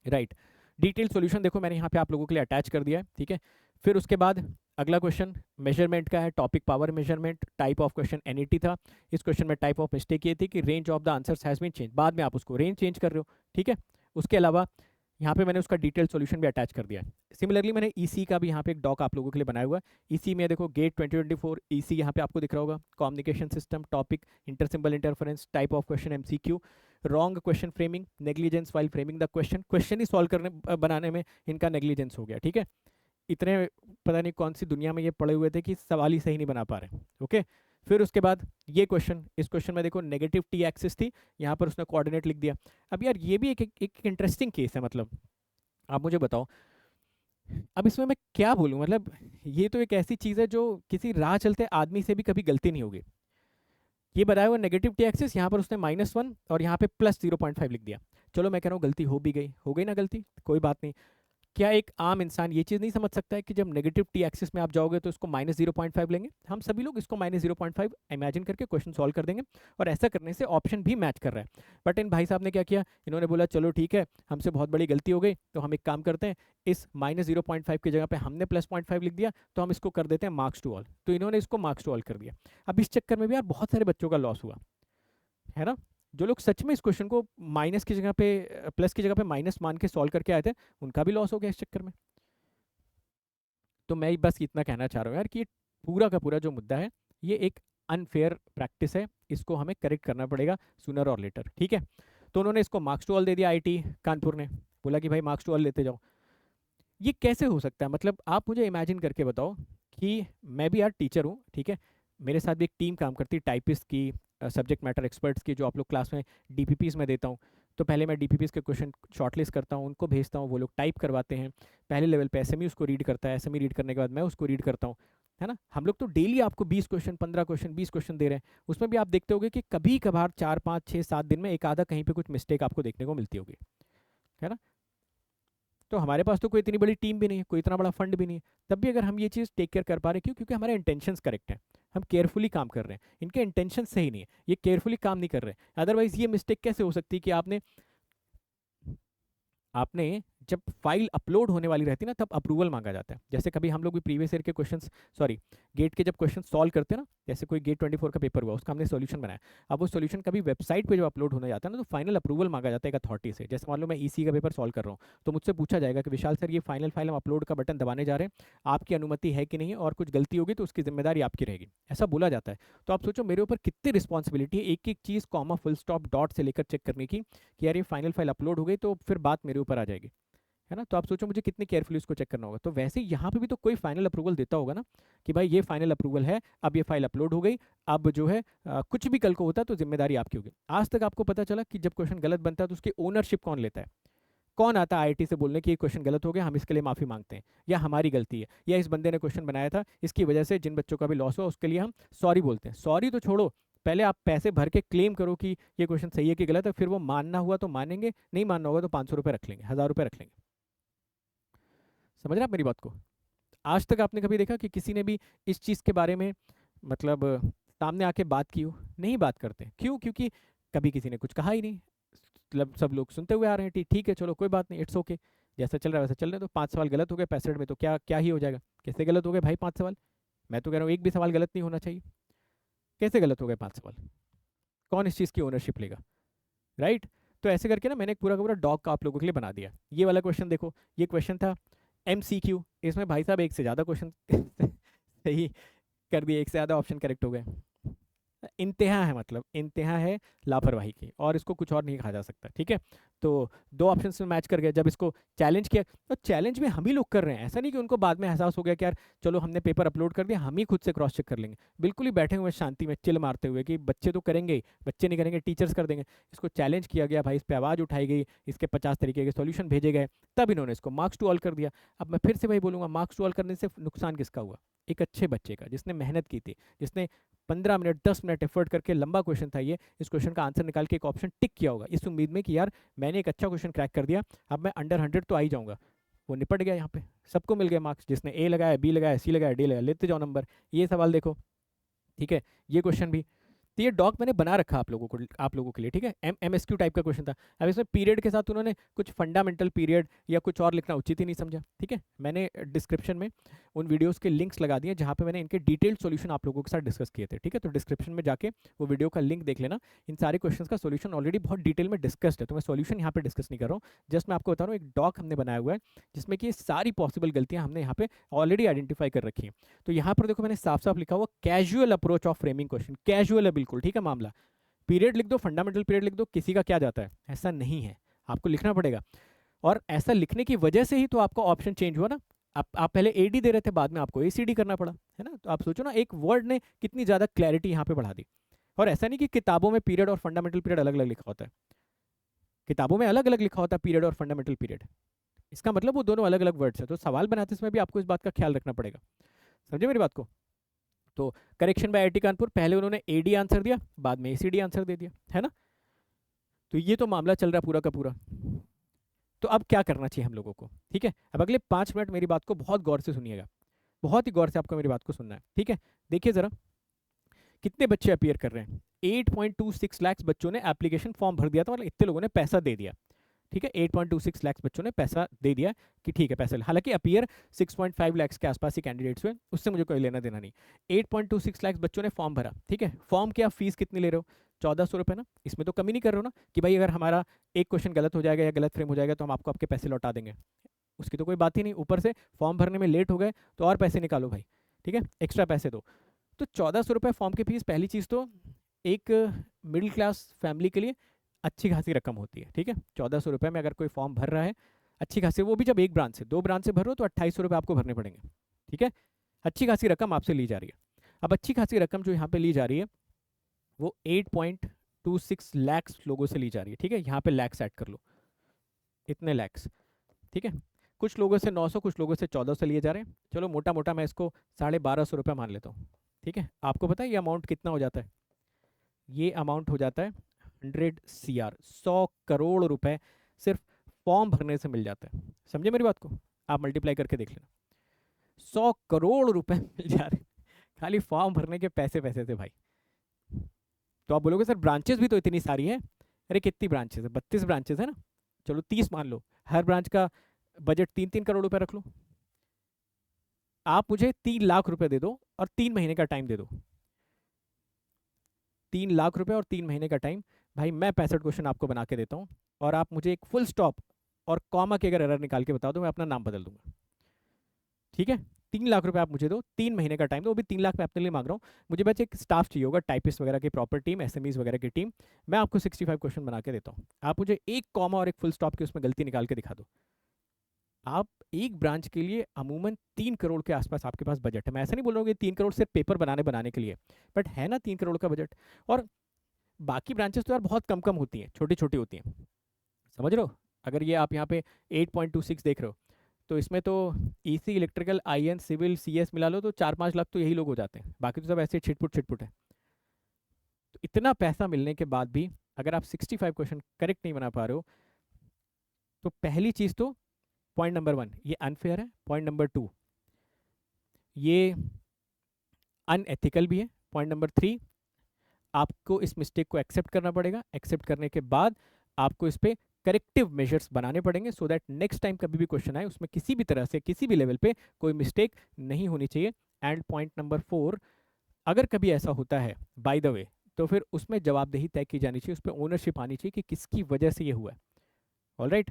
राइट। डिटेल सॉल्यूशन देखो मैंने यहाँ पे आप लोगों के लिए अटैच कर दिया है, ठीक है। फिर उसके बाद अगला क्वेश्चन मेजरमेंट का है, topic power measurement, type of question NET था। इस क्वेश्चन में टाइप ऑफ मिस्टेक ये थी कि range of the answers has been change, बाद में आप उसको रेंज चेंज कर रहे हो, ठीक है। उसके अलावा यहाँ पे मैंने उसका डिटेल सॉल्यूशन भी अटैच कर दिया है। सिमिलरली मैंने ईसी का भी यहाँ पे एक डॉक आप लोगों के लिए बनाया हुआ है। ईसी में देखो गेट 2024 ईसी यहाँ पे आपको दिख रहा होगा, communication system, topic, inter symbol interference, type of question MCQ, wrong question framing, negligence while framing the question, question he solve करने बनाने में इनका नेग्लिजेंस हो गया, ठीक है। इतने पता नहीं कौन सी दुनिया में ये पड़े हुए थे कि सवाल ही सही नहीं बना पा रहे, ओके। फिर उसके बाद ये क्वेश्चन, इस क्वेश्चन में देखो नेगेटिव टी एक्सिस थी, यहाँ पर उसने कोऑर्डिनेट लिख दिया। अब यार ये भी एक इंटरेस्टिंग केस है, मतलब आप मुझे बताओ अब इसमें मैं क्या बोलूँ, मतलब ये तो एक ऐसी चीज़ है जो किसी राह चलते आदमी से भी कभी गलती नहीं होगी। ये बताया हुआ नेगेटिव टी एक्सिस, यहाँ पर उसने -1 और यहाँ पे +0.5 लिख दिया। चलो मैं कह रहा हूँ गलती हो गई ना गलती, कोई बात नहीं। क्या एक आम इंसान ये चीज़ नहीं समझ सकता है कि जब नेगेटिव टी एक्सिस में आप जाओगे तो इसको -0.5 लेंगे। हम सभी लोग इसको -0.5 इमेजिन करके क्वेश्चन सॉल्व कर देंगे, और ऐसा करने से ऑप्शन भी मैच कर रहा है। बट इन भाई साहब ने क्या किया, इन्होंने बोला चलो ठीक है हमसे बहुत बड़ी गलती हो गई, तो हम एक काम करते हैं, इस -0.5 की जगह पे हमने +0.5 लिख दिया, तो हम इसको कर देते हैं मार्क्स टू ऑल। तो इन्होंने इसको मार्क्स टू ऑल कर दिया। अब इस चक्कर में भी यार बहुत सारे बच्चों का लॉस हुआ है ना। जो लोग सच में इस क्वेश्चन को माइनस की जगह पे प्लस की जगह पे माइनस मान के सॉल्व करके आए थे, उनका भी लॉस हो गया इस चक्कर में। तो मैं बस इतना कहना चाह रहा हूँ यार कि पूरा का पूरा जो मुद्दा है ये एक अनफेयर प्रैक्टिस है, इसको हमें करेक्ट करना पड़ेगा सूनर और लेटर, ठीक है। तो उन्होंने इसको मार्क्स टू ऑल दे दिया, आईटी कानपुर ने बोला कि भाई मार्क्स टू ऑल लेते जाओ। ये कैसे हो सकता है, मतलब आप मुझे इमेजिन करके बताओ कि मैं भी यार टीचर हूँ, ठीक है, मेरे साथ भी एक टीम काम करती है टाइपिस्ट की, सब्जेक्ट मैटर एक्सपर्ट्स की, जो आप लोग क्लास में डीपीपीज में देता हूँ। तो पहले मैं डीपीपीज के क्वेश्चन शॉर्टलिस्ट करता हूँ, उनको भेजता हूँ, वो लोग टाइप करवाते हैं। पहले लेवल पे एसएमई उसको रीड करता है, एसएमई रीड करने के बाद मैं उसको रीड करता हूँ, है ना। हम लोग तो डेली आपको 20 क्वेश्चन, 15 क्वेश्चन, 20 क्वेश्चन दे रहे हैं। उसमें भी आप देखते होगे कि कभी कभार 4, 5, 6, 7 दिन में एक आधा कहीं पे कुछ मिस्टेक आपको देखने को मिलती होगी, है ना। तो हमारे पास तो कोई इतनी बड़ी टीम भी नहीं है, कोई इतना बड़ा फंड भी नहीं है, तब भी अगर हम ये चीज़ टेक केयर कर पा रहे हैं, क्यों? क्योंकि हमारे इंटेंशंस करेक्ट हैं, हम केयरफुली काम कर रहे हैं। इनके इंटेंशन सही नहीं है, ये केयरफुली काम नहीं कर रहे हैं। अदरवाइज ये मिस्टेक कैसे हो सकती है कि आपने आपने जब फाइल अपलोड होने वाली रहती है ना, तब अप्रूवल मांगा जाता है। जैसे कभी हम लोग भी प्रीवियस ईयर के क्वेश्चंस, सॉरी गेट के जब क्वेश्चन सॉल्व करते हैं ना, जैसे कोई गेट 24 का पेपर हुआ, उसका हमने सॉल्यूशन बनाया, अब वो सॉल्यूशन कभी वेबसाइट पे जब अपलोड होने जाता है ना, तो फाइनल अप्रूवल मांगा जाता है एक अथॉरिटी से। जैसे मान लो मैं ईसी का पेपर सॉल्व कर रहा हूँ, तो मुझसे पूछा जाएगा कि विशाल सर ये फाइनल फाइल हम अपलोड का बटन दबाने जा रहे हैं, आपकी अनुमति है कि नहीं, और कुछ गलती होगी तो उसकी जिम्मेदारी आपकी रहेगी, ऐसा बोला जाता है। तो आप सोचो मेरे ऊपर कितनी रिस्पॉन्सिबिलिटी है एक एक चीज़ कॉमा फुल स्टॉप डॉट से लेकर चेक करने की, कि यार ये फाइनल फाइल अपलोड हो गई तो फिर बात मेरे ऊपर आ जाएगी, है ना। तो आप सोचो मुझे कितनी केयरफुली उसको चेक करना होगा। तो वैसे यहाँ पे भी तो कोई फाइनल अप्रूवल देता होगा ना, कि भाई ये फाइनल अप्रूवल है, अब ये फाइल अपलोड हो गई, अब जो है कुछ भी कल को होता है तो जिम्मेदारी आपकी होगी। आज तक आपको पता चला कि जब क्वेश्चन गलत बनता है तो उसकी ओनरशिप कौन लेता है? कौन आता है आईआईटी से बोलने कि ये क्वेश्चन गलत हो गया, हम इसके लिए माफ़ी मांगते हैं, या हमारी गलती है, या इस बंदे ने क्वेश्चन बनाया था, इसकी वजह से जिन बच्चों का भी लॉस हुआ उसके लिए हम सॉरी बोलते हैं। सॉरी तो छोड़ो, पहले आप पैसे भर के क्लेम करो कि ये क्वेश्चन सही है कि गलत है, फिर वो मानना हुआ तो मानेंगे, नहीं मानना होगा तो 500 रुपये रख लेंगे, 1000 रुपये रख लेंगे। समझ रहे आप मेरी बात को? आज तक आपने कभी देखा कि किसी ने भी इस चीज़ के बारे में, मतलब सामने आके बात की हो? नहीं बात करते, क्यों? क्योंकि कभी किसी ने कुछ कहा ही नहीं, मतलब सब लोग सुनते हुए आ रहे हैं, ठीक ठीक है चलो कोई बात नहीं, इट्स ओके, जैसा चल रहा है वैसा चल रहा है। तो 5 सवाल गलत हो गए 65 में, तो क्या क्या ही हो जाएगा? कैसे गलत हो गए भाई 5 सवाल? मैं तो कह रहा हूँ एक भी सवाल गलत नहीं होना चाहिए। कैसे गलत हो गए 5 सवाल? कौन इस चीज़ की ओनरशिप लेगा, राइट? तो ऐसे करके ना मैंने एक पूरा का पूरा डॉग का आप लोगों के लिए बना दिया। ये वाला क्वेश्चन देखो, ये क्वेश्चन था MCQ, इसमें भाई साहब एक से ज़्यादा क्वेश्चन सही कर दिए, एक से ज़्यादा ऑप्शन करेक्ट हो गए। इंतहा है, मतलब इंतहा है लापरवाही की, और इसको कुछ और नहीं कहा जा सकता, ठीक है। तो दो ऑप्शन में मैच कर गया। जब इसको चैलेंज किया, तो चैलेंज में हम ही लोग कर रहे हैं, ऐसा नहीं कि उनको बाद में एहसास हो गया कि यार चलो हमने पेपर अपलोड कर दिया, हम ही खुद से क्रॉस चेक कर लेंगे। बिल्कुल ही बैठे हुए शांति में चिल मारते हुए कि बच्चे तो करेंगे ही, बच्चे नहीं करेंगे टीचर्स कर देंगे। इसको चैलेंज किया गया भाई, इस पर आवाज़ उठाई गई, इसके 50 तरीके के सॉल्यूशन भेजे गए, तब इन्होंने इसको मार्क्स टू ऑल कर दिया। अब मैं फिर से वही बोलूँगा, मार्क्स टू ऑल करने से नुकसान किसका हुआ? एक अच्छे बच्चे का जिसने मेहनत की थी, जिसने 15 मिनट 10 मिनट एफर्ट करके, लंबा क्वेश्चन था ये, इस क्वेश्चन का आंसर निकाल के एक ऑप्शन टिक किया होगा इस उम्मीद में कि यार मैंने एक अच्छा क्वेश्चन क्रैक कर दिया, अब मैं अंडर 100 तो आ ही जाऊंगा। वो निपट गया यहाँ पे, सबको मिल गए मार्क्स, जिसने ए लगाया, बी लगाया, सी लगाया, डी लगाया, लेते जाओ नंबर। ये सवाल देखो, ठीक है, ये क्वेश्चन भी। तो ये डॉक मैंने बना रखा आप लोगों के लिए, ठीक है। MSQ टाइप का क्वेश्चन था। अब इसमें पीरियड के साथ उन्होंने कुछ फंडामेंटल पीरियड या कुछ और लिखना उचित ही नहीं समझा, ठीक है। मैंने डिस्क्रिप्शन में उन वीडियोस के लिंक्स लगा दिए जहाँ पे मैंने इनके डिटेल्ड सॉल्यूशन आप लोगों के साथ डिस्कस किए थे, ठीक है। तो डिस्क्रिप्शन में जाके वो वीडियो का लिंक देख लेना। इन सारे क्वेश्चन का सोल्यूशन ऑलरेडी बहुत डिटेल में डिस्कस्ड है, तो मैं सोल्यूशन यहाँ पे डिस्कस नहीं कर रहा हूँ। जस्ट मैं आपको बता रहा हूँ एक डॉक हमने बनाया हुआ है जिसमें कि ये सारी पॉसिबल गलतियाँ हमने यहाँ पे ऑलरेडी आइडेंटिफाई कर रखी हैं। तो यहाँ पर देखो मैंने साफ साफ लिखा हुआ casual approach of framing question, casual है बिल्कुल, ठीक है। मामला पीरियड लिख दो, फंडामेंटल पीरियड लिख दो, किसी का क्या जाता है, ऐसा नहीं है, आपको लिखना पड़ेगा। और ऐसा लिखने की वजह से ही तो आपका ऑप्शन चेंज हुआ ना। आप पहले एडी दे रहे थे, बाद में आपको एसीडी करना पड़ा, है ना। तो आप सोचो ना, एक वर्ड ने कितनी ज़्यादा क्लैरिटी यहाँ पे बढ़ा दी। और ऐसा नहीं कि किताबों में पीरियड और फंडामेंटल पीरियड अलग अलग लिखा होता है, किताबों में अलग अलग लिखा होता है पीरियड और फंडामेंटल पीरियड, इसका मतलब वो दोनों अलग अलग वर्ड्स हैं। तो सवाल बनाते समय भी आपको इस बात का ख्याल रखना पड़ेगा, समझे मेरी बात को। तो करेक्शन बाय IIT कानपुर, पहले उन्होंने एडी आंसर दिया, बाद में एसीडी आंसर दे दिया, है ना। तो ये तो मामला चल रहा है पूरा का पूरा। तो अब क्या करना चाहिए हम लोगों को, ठीक है। अब अगले 5 मिनट मेरी बात को बहुत गौर से सुनिएगा, बहुत ही गौर से आपको मेरी बात को सुनना है, ठीक है। देखिए ज़रा कितने बच्चे अपीयर कर रहे हैं। 8.26 लाख बच्चों ने एप्लीकेशन फॉर्म भर दिया था, मतलब इतने लोगों ने पैसा दे दिया, ठीक है। 8.26 लाख बच्चों ने पैसा दे दिया कि ठीक है पैसा, हालांकि अपीयर 6.5 लाख के आसपास ही कैंडिडेट्स हुए, उससे मुझे कोई लेना देना नहीं। 8.26 लाख बच्चों ने फॉर्म भरा, ठीक है। फॉर्म की आप फीस कितनी ले रहे हो, 1400 रुपये ना। इसमें तो कमी नहीं कर रहे हो ना कि भाई अगर हमारा एक क्वेश्चन गलत हो जाएगा या गलत फ्रेम हो जाएगा तो हम आपको आपके पैसे लौटा देंगे, उसकी तो कोई बात ही नहीं। ऊपर से फॉर्म भरने में लेट हो गए तो और पैसे निकालो भाई, ठीक है, एक्स्ट्रा पैसे दो। तो 1400 रुपये फॉर्म की फीस, पहली चीज़ तो एक मिडिल क्लास फैमिली के लिए अच्छी खासी रकम होती है, ठीक है। 1400 रुपये में अगर कोई फॉर्म भर रहा है अच्छी खासी, वो भी जब एक ब्रांच से, 2 ब्रांच से भरो तो 2800 रुपये आपको भरने पड़ेंगे, ठीक है। अच्छी खासी रकम आपसे ली जा रही है। अब अच्छी खासी रकम जो यहाँ पे ली जा रही है वो 8.26 लैक्स लोगों से ली जा रही है, ठीक है। यहाँ पे लैक्स ऐड कर लो, इतने लैक्स, ठीक है। कुछ लोगों से 900, कुछ लोगों से 1400 लिए जा रहे हैं। चलो मोटा मोटा मैं इसको 1250 रुपये मान लेता हूँ, ठीक है। आपको पता है ये अमाउंट कितना हो जाता है, ये अमाउंट हो जाता है 100 CR, 100 करोड़ रुपए सिर्फ फॉर्म भरने से मिल जाता है। समझे मेरी बात को, आप मल्टीप्लाई करके देख लेना, 100 करोड़ रुपए मिल जा रहे खाली फॉर्म भरने के पैसे पैसे थे भाई। तो आप बोलोगे सर ब्रांचेस भी तो इतनी सारी है, अरे कितनी ब्रांचेस है, 32 ब्रांचेस है ना, चलो 30 मान लो, हर ब्रांच का बजट 3-3 करोड़ रुपए रख लो। आप मुझे 3 लाख रुपए दे दो और 3 महीने का टाइम दे दो, 3 लाख रुपए और 3 महीने का टाइम, भाई मैं 65 क्वेश्चन आपको बना के देता हूँ। और आप मुझे एक फुल स्टॉप और कॉमा के अगर एरर निकाल के बता दो, मैं अपना नाम बदल दूंगा, ठीक है। 3 लाख रुपए आप मुझे दो, 3 महीने का टाइम दो, वो भी 3 लाख मैं अपने लिए मांग रहा हूँ। मुझे बस एक स्टाफ चाहिए होगा, टाइपिस्ट वगैरह की प्रॉपर टीम, SMEs वगैरह की टीम। मैं आपको 65 क्वेश्चन बना के देता हूँ, आप मुझे एक कॉमा और एक फुल स्टॉप की उसमें गलती निकाल के दिखा दो। आप एक ब्रांच के लिए अमूमन 3 करोड़ के आसपास आपके पास बजट है। मैं ऐसा नहीं बोल रहा हूँ कि 3 करोड़ सिर्फ पेपर बनाने के लिए, बट है ना 3 करोड़ का बजट। और बाकी ब्रांचेस तो यार बहुत कम कम होती हैं, छोटी छोटी होती हैं, समझ रहे हो। अगर ये आप यहाँ पे 8.26 देख रहे हो तो इसमें तो EC, electrical, IN, civil, CS मिला लो तो 4-5 लाख तो यही लोग हो जाते हैं, बाकी तो सब ऐसे छिटपुट है। तो इतना पैसा मिलने के बाद भी अगर आप 65 क्वेश्चन करेक्ट नहीं बना पा रहे हो, तो पहली चीज़ तो पॉइंट नंबर 1 ये अनफेयर है, पॉइंट नंबर 2 ये अनएथिकल भी है, पॉइंट नंबर 3 आपको इस मिस्टेक को एक्सेप्ट करना पड़ेगा। एक्सेप्ट करने के बाद आपको इस पर करेक्टिव मेजर्स बनाने पड़ेंगे सो दैट नेक्स्ट टाइम कभी भी क्वेश्चन आए उसमें किसी भी तरह से किसी भी लेवल पे कोई मिस्टेक नहीं होनी चाहिए। एंड पॉइंट नंबर 4 अगर कभी ऐसा होता है बाय द वे, तो फिर उसमें जवाबदेही तय की जानी चाहिए, उस पर ओनरशिप आनी चाहिए कि किसकी वजह से ये हुआ है। ऑलराइट,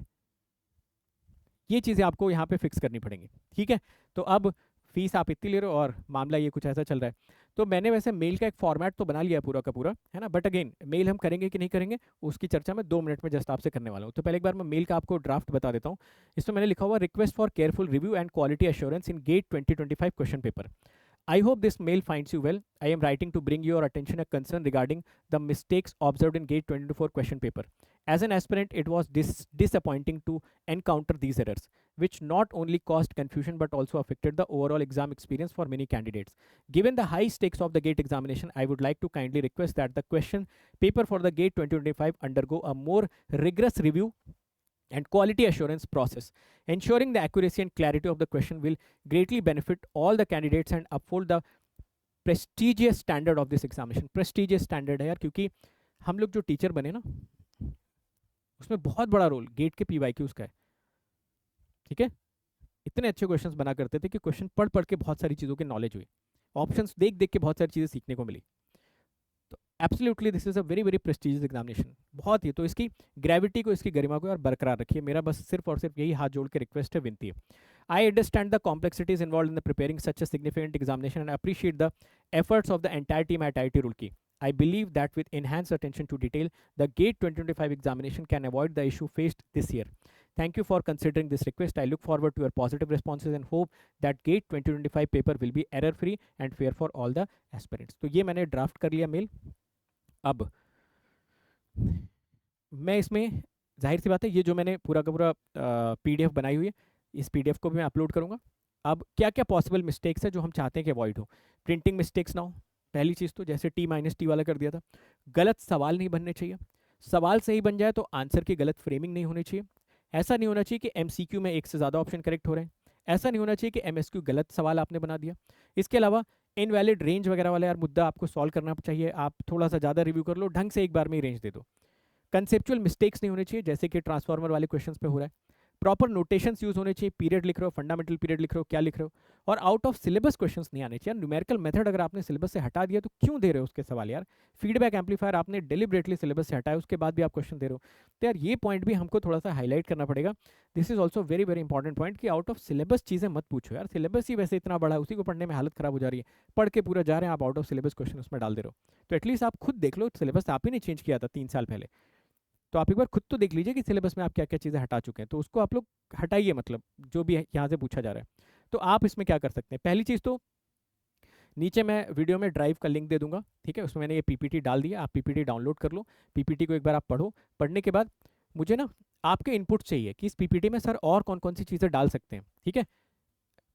ये चीज़ें आपको यहाँ पे फिक्स करनी पड़ेंगी, ठीक है। तो अब फीस आप इतनी ले रहे हो और मामला ये कुछ ऐसा चल रहा है। तो मैंने वैसे मेल का एक फॉर्मेट तो बना लिया है पूरा का पूरा, है ना। बट अगेन मेल हम करेंगे कि नहीं करेंगे उसकी चर्चा मैं 2 मिनट में जस्ट आपसे करने वाला हूँ। तो पहले एक बार मैं मेल का आपको ड्राफ्ट बता देता हूँ। इसमें मैंने लिखा हुआ request for careful review and quality assurance in GATE 2025 question paper. I hope this mail finds you well. I am writing to bring your attention a concern regarding the mistakes observed in GATE 2024 question paper. As an aspirant, it was disappointing to encounter these errors, which not only caused confusion but also affected the overall exam experience for many candidates. Given the high stakes of the GATE examination, I would like to kindly request that the question paper for the GATE 2025 undergo a more rigorous review and quality assurance process. Ensuring the accuracy and clarity of the question will greatly benefit all the candidates and uphold the prestigious standard of this examination. Prestigious standard है यार, क्योंकि हम लोग जो teacher बने ना, उसमें बहुत बड़ा रोल गेट के PYQs का है। ठीक है, इतने अच्छे क्वेश्चंस बना करते थे कि क्वेश्चन पढ़ पढ़ के बहुत सारी चीज़ों की नॉलेज हुई, ऑप्शंस देख देख के बहुत सारी चीज़ें सीखने को मिली। तो absolutely this is a very very prestigious examination, बहुत ही। तो इसकी ग्रेविटी को, इसकी गरिमा को यार बरकरार रखिए, मेरा बस सिर्फ और सिर्फ यही हाथ जोड़ के रिक्वेस्ट है, विनती है। I understand the complexities involved in the preparing such a significant examination and appreciate the efforts of the entire team at IIT Roorkee. I believe that with enhanced attention to detail, the GATE 2025 examination can avoid the issue faced this year. Thank you for considering this request. I look forward to your positive responses and hope that GATE 2025 paper will be error-free and fair for all the aspirants. तो ये मैंने draft कर लिया mail. अब मैं इसमें, जाहिर सी बात है, ये जो मैंने पूरा का पूरा PDF बनाई हुई है, इस PDF को भी मैं अपलोड करूँगा। अब क्या क्या पॉसिबल मिस्टेक्स है जो हम चाहते हैं कि अवॉइड हो। प्रिंटिंग मिस्टेक्स ना हो, पहली चीज़ तो, जैसे T-T वाला कर दिया था। गलत सवाल नहीं बनने चाहिए, सवाल सही बन जाए तो आंसर की गलत फ्रेमिंग नहीं होनी चाहिए। ऐसा नहीं होना चाहिए कि MCQ में एक से ज़्यादा ऑप्शन करेक्ट हो रहे हैं। ऐसा नहीं होना चाहिए कि MSQ गलत सवाल आपने बना दिया। इसके अलावा इनवैलिड रेंज वगैरह वाला यार मुद्दा आपको सॉल्व करना चाहिए, आप थोड़ा सा ज़्यादा रिव्यू कर लो, ढंग से एक बार में ही रेंज दे दो। कंसेप्चुअल मिस्टेक्स नहीं होने चाहिए, जैसे कि ट्रांसफार्मर वाले क्वेश्चंस पे हो रहा है। प्रॉपर नोटेशंस यूज होने चाहिए, पीरियड लिख रहे हो, फंडामेंटल पीरियड लिख रहे हो, क्या लिख रहे हो। और आउट ऑफ सिलेबस क्वेश्चंस नहीं आने चाहिए। न्यूमेरिकल मेथड अगर आपने सिलेबस से हटा दिया तो क्यों दे रहे हो उसके सवाल यार। फीडबैक एम्पलीफायर आपने डेलिबरेटली सिलेबस से हटाया, उसके बाद भी आप क्वेश्चन दे रहे हो। तो यार ये पॉइंट भी हमको थोड़ा सा हाईलाइट करना पड़ेगा। This is also very very important point कि आउट ऑफ सिलेबस चीज़ें मत पूछो यार। सिलेबस ही वैसे इतना बड़ा है, उसी को पढ़ने में हालत खराब हो जा रही है। पढ़ के पूरा जा रहे हैं आप, आउट ऑफ सिलेबस क्वेश्चन उसमें डाल दे रहे हो। तो एटलीस्ट आप खुद देख लो, सिलेबस आप ही ने चेंज किया था 3 साल पहले, तो आप एक बार खुद तो देख लीजिए कि सिलेबस में आप क्या क्या चीज़ें हटा चुके हैं। तो उसको आप लोग हटाइए, मतलब जो भी यहाँ से पूछा जा रहा है। तो आप इसमें क्या कर सकते हैं, पहली चीज़ तो नीचे मैं वीडियो में ड्राइव का लिंक दे दूंगा, ठीक है, उसमें मैंने ये PPT डाल दिया, आप PPT डाउनलोड कर लो। PPT को एक बार आप पढ़ो, पढ़ने के बाद मुझे ना आपके इनपुट चाहिए कि इस PPT में सर और कौन कौन सी चीज़ें डाल सकते हैं। ठीक है,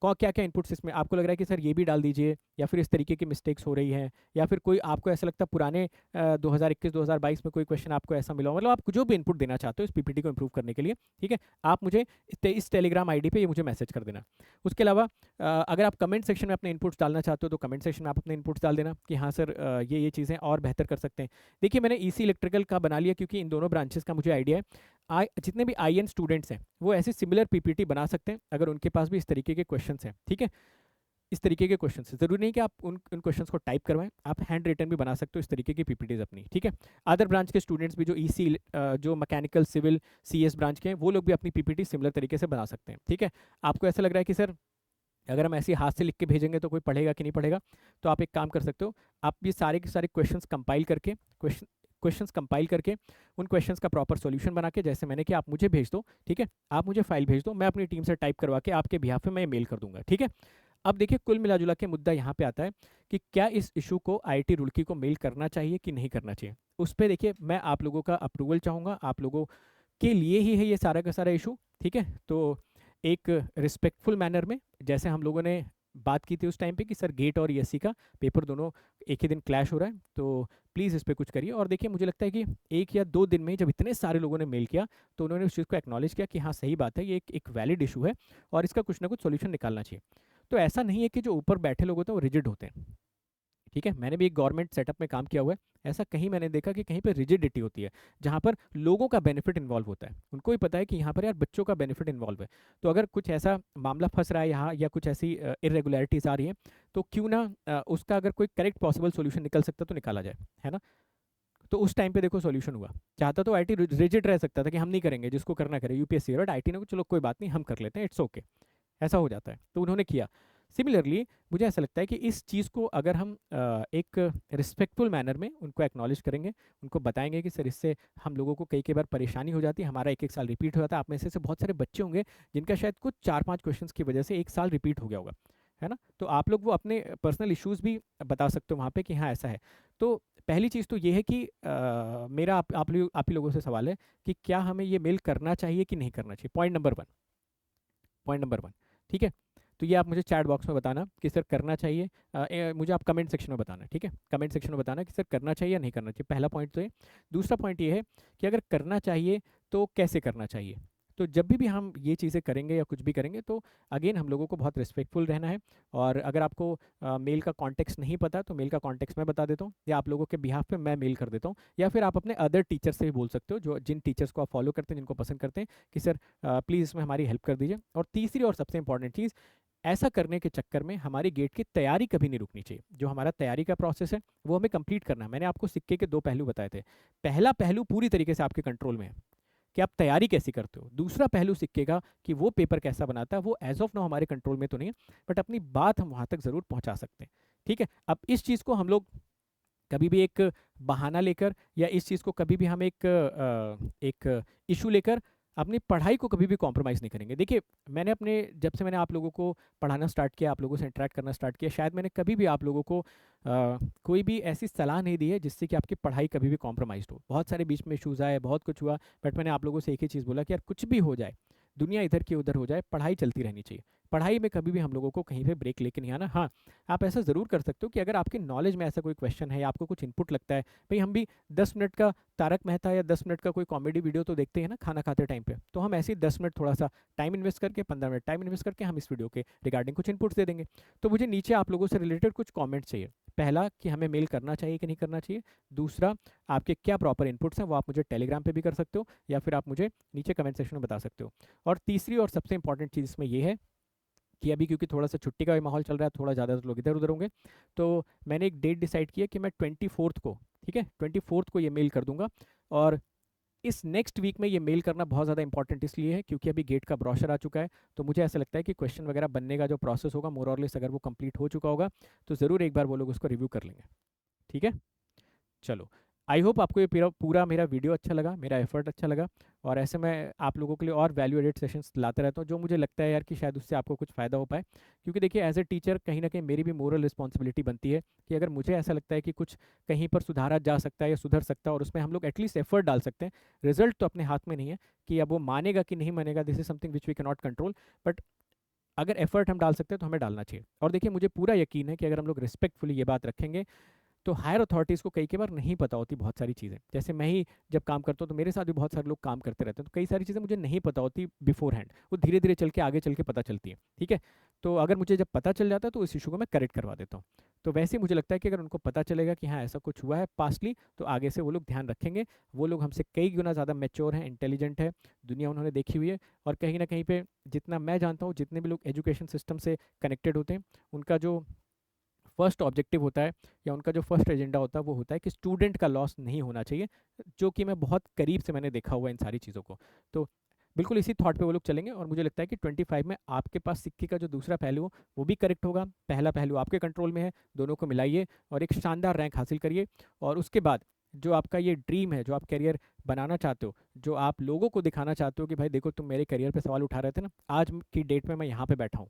क्या क्या इनपुट्स इसमें आपको लग रहा है कि सर ये भी डाल दीजिए, या फिर इस तरीके की मिस्टेक्स हो रही हैं, या फिर कोई आपको ऐसा लगता है पुराने 2021-2022 में कोई क्वेश्चन आपको ऐसा मिला हो, मतलब आप जो भी इनपुट देना चाहते हो इस PPT को इंप्रूव करने के लिए, ठीक है, आप मुझे इस टेलीग्राम ID पे ये मुझे मैसेज कर देना। उसके अलावा अगर आप कमेंट सेक्शन में अपने इनपुट्स डालना चाहते हो तो कमेंट सेक्शन में आप अपने इनपुट्स डाल देना कि हाँ सर ये चीज़ें और बेहतर कर सकते हैं। देखिए मैंने EC इलेक्ट्रिकल का बना लिया क्योंकि इन दोनों ब्रांचेस का मुझे आइडिया है। जितने भी IN स्टूडेंट्स हैं वो ऐसे सिमिलर PPT बना सकते हैं अगर उनके पास भी इस तरीके के क्वेश्चंस हैं। ठीक है, इस तरीके के क्वेश्चंस, ज़रूरी नहीं कि आप उन क्वेश्चंस को टाइप करवाएं, आप हैंड रिटन भी बना सकते हो इस तरीके की PPTs अपनी। ठीक है, अदर ब्रांच के स्टूडेंट्स भी जो EC जो मैकेनिकल सिविल CS ब्रांच के हैं वो लोग भी अपनी PPT सिमिलर तरीके से बना सकते हैं। ठीक है, आपको ऐसा लग रहा है कि सर अगर हम ऐसे हाथ से लिख के भेजेंगे तो कोई पढ़ेगा कि नहीं पढ़ेगा, तो आप एक काम कर सकते हो, आप ये सारे के सारे क्वेश्चंस कंपाइल करके उन क्वेश्चंस का प्रॉपर सॉल्यूशन बना के, जैसे मैंने कि आप मुझे भेज दो। ठीक है, आप मुझे फाइल भेज दो, मैं अपनी टीम से टाइप करवा के आपके बिहाफ पे मैं मेल कर दूंगा। ठीक है, अब देखिए कुल मिला जुला के मुद्दा यहाँ पे आता है कि क्या इस इशू को IIT रुड़की को मेल करना चाहिए कि नहीं करना चाहिए। उस पर देखिए मैं आप लोगों का अप्रूवल चाहूँगा, आप लोगों के लिए ही है ये सारा का सारा इशू। ठीक है, तो एक रिस्पेक्टफुल मैनर में, जैसे हम लोगों ने बात की थी उस टाइम पे कि सर गेट और ESC का पेपर दोनों एक ही दिन क्लैश हो रहा है, तो प्लीज़ इस पर कुछ करिए। और देखिए मुझे लगता है कि 1 या 2 दिन में जब इतने सारे लोगों ने मेल किया तो उन्होंने उस चीज़ को एक्नॉलेज किया कि हाँ सही बात है, ये एक वैलिड इशू है और इसका कुछ ना कुछ सोल्यूशन निकालना चाहिए। तो ऐसा नहीं है कि जो ऊपर बैठे लोग होते हैं वो रिजिड होते हैं। ठीक है, मैंने भी एक गवर्नमेंट सेटअप में काम किया हुआ है, ऐसा कहीं मैंने देखा कि कहीं पर रिजिडिटी होती है जहाँ पर लोगों का बेनिफिट इन्वॉल्व होता है, उनको भी पता है कि यहाँ पर यार बच्चों का बेनिफिट इन्वॉल्व है, तो अगर कुछ ऐसा मामला फंस रहा है यहाँ या कुछ ऐसी इरेगुलरिटीज़ आ रही हैं तो क्यों ना उसका अगर कोई करेक्ट पॉसिबल सोल्यूशन निकल सकता तो निकाला जाए, है ना। तो उस टाइम पे देखो सॉल्यूशन हुआ। चाहता तो IIT रिजिड रह सकता था कि हम नहीं करेंगे, जिसको करना करे UPSC, बट IIT ने चलो कोई बात नहीं हम कर लेते हैं, इट्स ओके, ऐसा हो जाता है, तो उन्होंने किया। सिमिलरली मुझे ऐसा लगता है कि इस चीज़ को अगर हम एक रिस्पेक्टफुल मैनर में उनको एक्नॉलेज करेंगे, उनको बताएंगे कि सर इससे हम लोगों को कई बार परेशानी हो जाती है, हमारा एक साल रिपीट हो जाता है। आप में से बहुत सारे बच्चे होंगे जिनका शायद कुछ 4-5 क्वेश्चंस की वजह से 1 साल रिपीट हो गया होगा। है ना? तो आप लोग वो अपने पर्सनल इश्यूज़ भी बता सकते हो वहाँ पे कि हाँ ऐसा है। तो पहली चीज़ तो ये है कि मेरा आप ही लोगों से सवाल है कि क्या हमें ये मेल करना चाहिए कि नहीं करना चाहिए? पॉइंट नंबर 1, ठीक है? तो ये आप मुझे चैट बॉक्स में बताना कि सर करना चाहिए, मुझे आप कमेंट सेक्शन में बताना, ठीक है? कमेंट सेक्शन में बताना कि सर करना चाहिए या नहीं करना चाहिए, पहला पॉइंट तो ये। दूसरा पॉइंट ये है कि अगर करना चाहिए तो कैसे करना चाहिए? तो जब भी हम ये चीज़ें करेंगे या कुछ भी करेंगे तो अगेन हम लोगों को बहुत रिस्पेक्टफुल रहना है। और अगर आपको मेल का कॉन्टेक्स्ट नहीं पता तो मेल का कॉन्टेक्स्ट मैं बता देता हूँ, या आप लोगों के बिहाफ पे मैं मेल कर देता हूँ, या फिर आप अपने अदर टीचर से भी बोल सकते हो, जो जिन टीचर्स को आप फॉलो करते हैं, जिनको पसंद करते हैं, कि सर प्लीज़ इसमें हमारी हेल्प कर दीजिए। और तीसरी और सबसे इंपॉर्टेंट चीज़, ऐसा करने के चक्कर में हमारी गेट की तैयारी कभी नहीं रुकनी चाहिए। जो हमारा तैयारी का प्रोसेस है वो हमें कंप्लीट करना है। मैंने आपको सिक्के के 2 पहलू बताए थे। पहला पहलू पूरी तरीके से आपके कंट्रोल में है कि आप तैयारी कैसी करते हो। दूसरा पहलू सिक्के का कि वो पेपर कैसा बनाता है, वो एज ऑफ नाउ हमारे कंट्रोल में तो नहीं है, बट अपनी बात हम वहाँ तक ज़रूर पहुँचा सकते हैं। ठीक है? अब इस चीज़ को हम लोग कभी भी एक बहाना लेकर, या इस चीज़ को कभी भी हम एक इशू लेकर अपनी पढ़ाई को कभी भी कॉम्प्रोमाइज़ नहीं करेंगे। देखिए, जब से मैंने आप लोगों को पढ़ाना स्टार्ट किया, आप लोगों से इंटरेक्ट करना स्टार्ट किया, शायद मैंने कभी भी आप लोगों को कोई भी ऐसी सलाह नहीं दी है जिससे कि आपकी पढ़ाई कभी भी कॉम्प्रोमाइज़ हो। बहुत सारे बीच में इश्यूज़ आए, बहुत कुछ हुआ, बट मैंने आप लोगों से एक ही चीज़ बोला कि यार कुछ भी हो जाए, दुनिया इधर की उधर हो जाए, पढ़ाई चलती रहनी चाहिए। पढ़ाई में कभी भी हम लोगों को कहीं पे ब्रेक लेके नहीं आना। हाँ, आप ऐसा ज़रूर कर सकते हो कि अगर आपके नॉलेज में ऐसा कोई क्वेश्चन है या आपको कुछ इनपुट लगता है, भई हम भी 10 मिनट का तारक मेहता या 10 मिनट का कोई कॉमेडी वीडियो तो देखते हैं ना खाना खाते टाइम पे, तो हम ऐसे ही 10 मिनट थोड़ा-सा टाइम इन्वेस्ट करके, 15 मिनट टाइम इन्वेस्ट करके हम इस वीडियो के रिगार्डिंग कुछ इनपुट्स दे देंगे। तो मुझे नीचे आप लोगों से रिलेटेड कुछ कमेंट्स चाहिए। पहला कि हमें मेल करना चाहिए कि नहीं करना चाहिए। दूसरा, आपके क्या प्रॉपर इनपुट्स हैं, वो आप मुझे टेलीग्राम पे भी कर सकते हो, या फिर आप मुझे नीचे कमेंट सेक्शन में बता सकते हो। और तीसरी और सबसे इंपॉर्टेंट चीज़ इसमें ये है कि अभी क्योंकि थोड़ा-सा छुट्टी का भी माहौल चल रहा है, थोड़ा ज़्यादा लोग इधर-उधर होंगे, तो मैंने एक डेट डिसाइड की है कि मैं 24th को, ठीक है? 24th को ये मेल कर दूँगा। और इस नेक्स्ट वीक में ये मेल करना बहुत ज़्यादा इंपॉर्टेंट इसलिए है क्योंकि अभी गेट का ब्रोशर आ चुका है, तो मुझे ऐसा लगता है कि क्वेश्चन वगैरह बनने का जो प्रोसेस होगा, मोर और लेस अगर वो कंप्लीट हो चुका होगा, तो ज़रूर एक बार वो लोग उसको रिव्यू कर लेंगे। ठीक है? चलो, आई होप आपको ये पूरा पूरा मेरा वीडियो अच्छा लगा, मेरा एफर्ट अच्छा लगा, और ऐसे मैं आप लोगों के लिए और वैल्यू एडेड सेशंस लाते रहता हूँ, जो मुझे लगता है यार कि शायद उससे आपको कुछ फ़ायदा हो पाए। क्योंकि देखिए, एज ए टीचर कहीं ना कहीं मेरी भी मोरल रिस्पॉन्सिबिलिटी बनती है कि अगर मुझे ऐसा लगता है कि कुछ कहीं पर सुधारा जा सकता है या सुधर सकता है, और उसमें हम लोग एटलीस्ट एफर्ट डाल सकते हैं। रिजल्ट तो अपने हाथ में नहीं है कि अब वो मानेगा कि नहीं मानेगा, this is something which we can not control, but अगर एफर्ट हम डाल सकते हैं तो हमें डालना चाहिए। और देखिए, मुझे पूरा यकीन है कि अगर हम लोग रिस्पेक्टफुली ये बात रखेंगे, तो हायर अथॉरिटीज़ को कई बार नहीं पता होती बहुत सारी चीज़ें। जैसे मैं ही जब काम करता हूँ तो मेरे साथ भी बहुत सारे लोग काम करते रहते हैं, तो कई सारी चीज़ें मुझे नहीं पता होती बिफोर हैंड, वो धीरे धीरे चल के आगे चल के पता चलती है। ठीक है? तो अगर मुझे जब पता चल जाता है तो उस इशू को मैं करेक्ट करवा देता हूँ। तो वैसे ही मुझे लगता है कि अगर उनको पता चलेगा कि हाँ ऐसा कुछ हुआ है पास्टली, तो आगे से वो लोग ध्यान रखेंगे। वो लोग हमसे कई गुना ज़्यादा मैच्योर हैं, इंटेलिजेंट है, दुनिया उन्होंने देखी हुई है, और कहीं ना कहीं पे जितना मैं जानता हूँ, जितने भी लोग एजुकेशन सिस्टम से कनेक्टेड होते हैं, उनका जो फर्स्ट ऑब्जेक्टिव होता है या उनका जो फर्स्ट एजेंडा होता है वो होता है कि स्टूडेंट का लॉस नहीं होना चाहिए, जो कि मैं बहुत करीब से मैंने देखा हुआ है इन सारी चीज़ों को। तो बिल्कुल इसी थॉट पे वो लोग चलेंगे, और मुझे लगता है कि 25 में आपके पास सिक्के का जो दूसरा पहलू हो वो भी करेक्ट होगा। पहला पहलू आपके कंट्रोल में है, दोनों को मिलाइए और एक शानदार रैंक हासिल करिए। और उसके बाद जो आपका ये ड्रीम है, जो आप करियर बनाना चाहते हो, जो आप लोगों को दिखाना चाहते हो कि भाई देखो तुम मेरे करियर पे सवाल उठा रहे थे ना, आज की डेट में मैं यहाँ पे बैठा हूँ,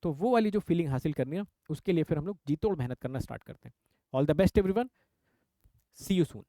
तो वो वाली जो फीलिंग हासिल करनी है, उसके लिए फिर हम लोग जी तोड़ मेहनत करना स्टार्ट करते हैं। All the best everyone, see you soon.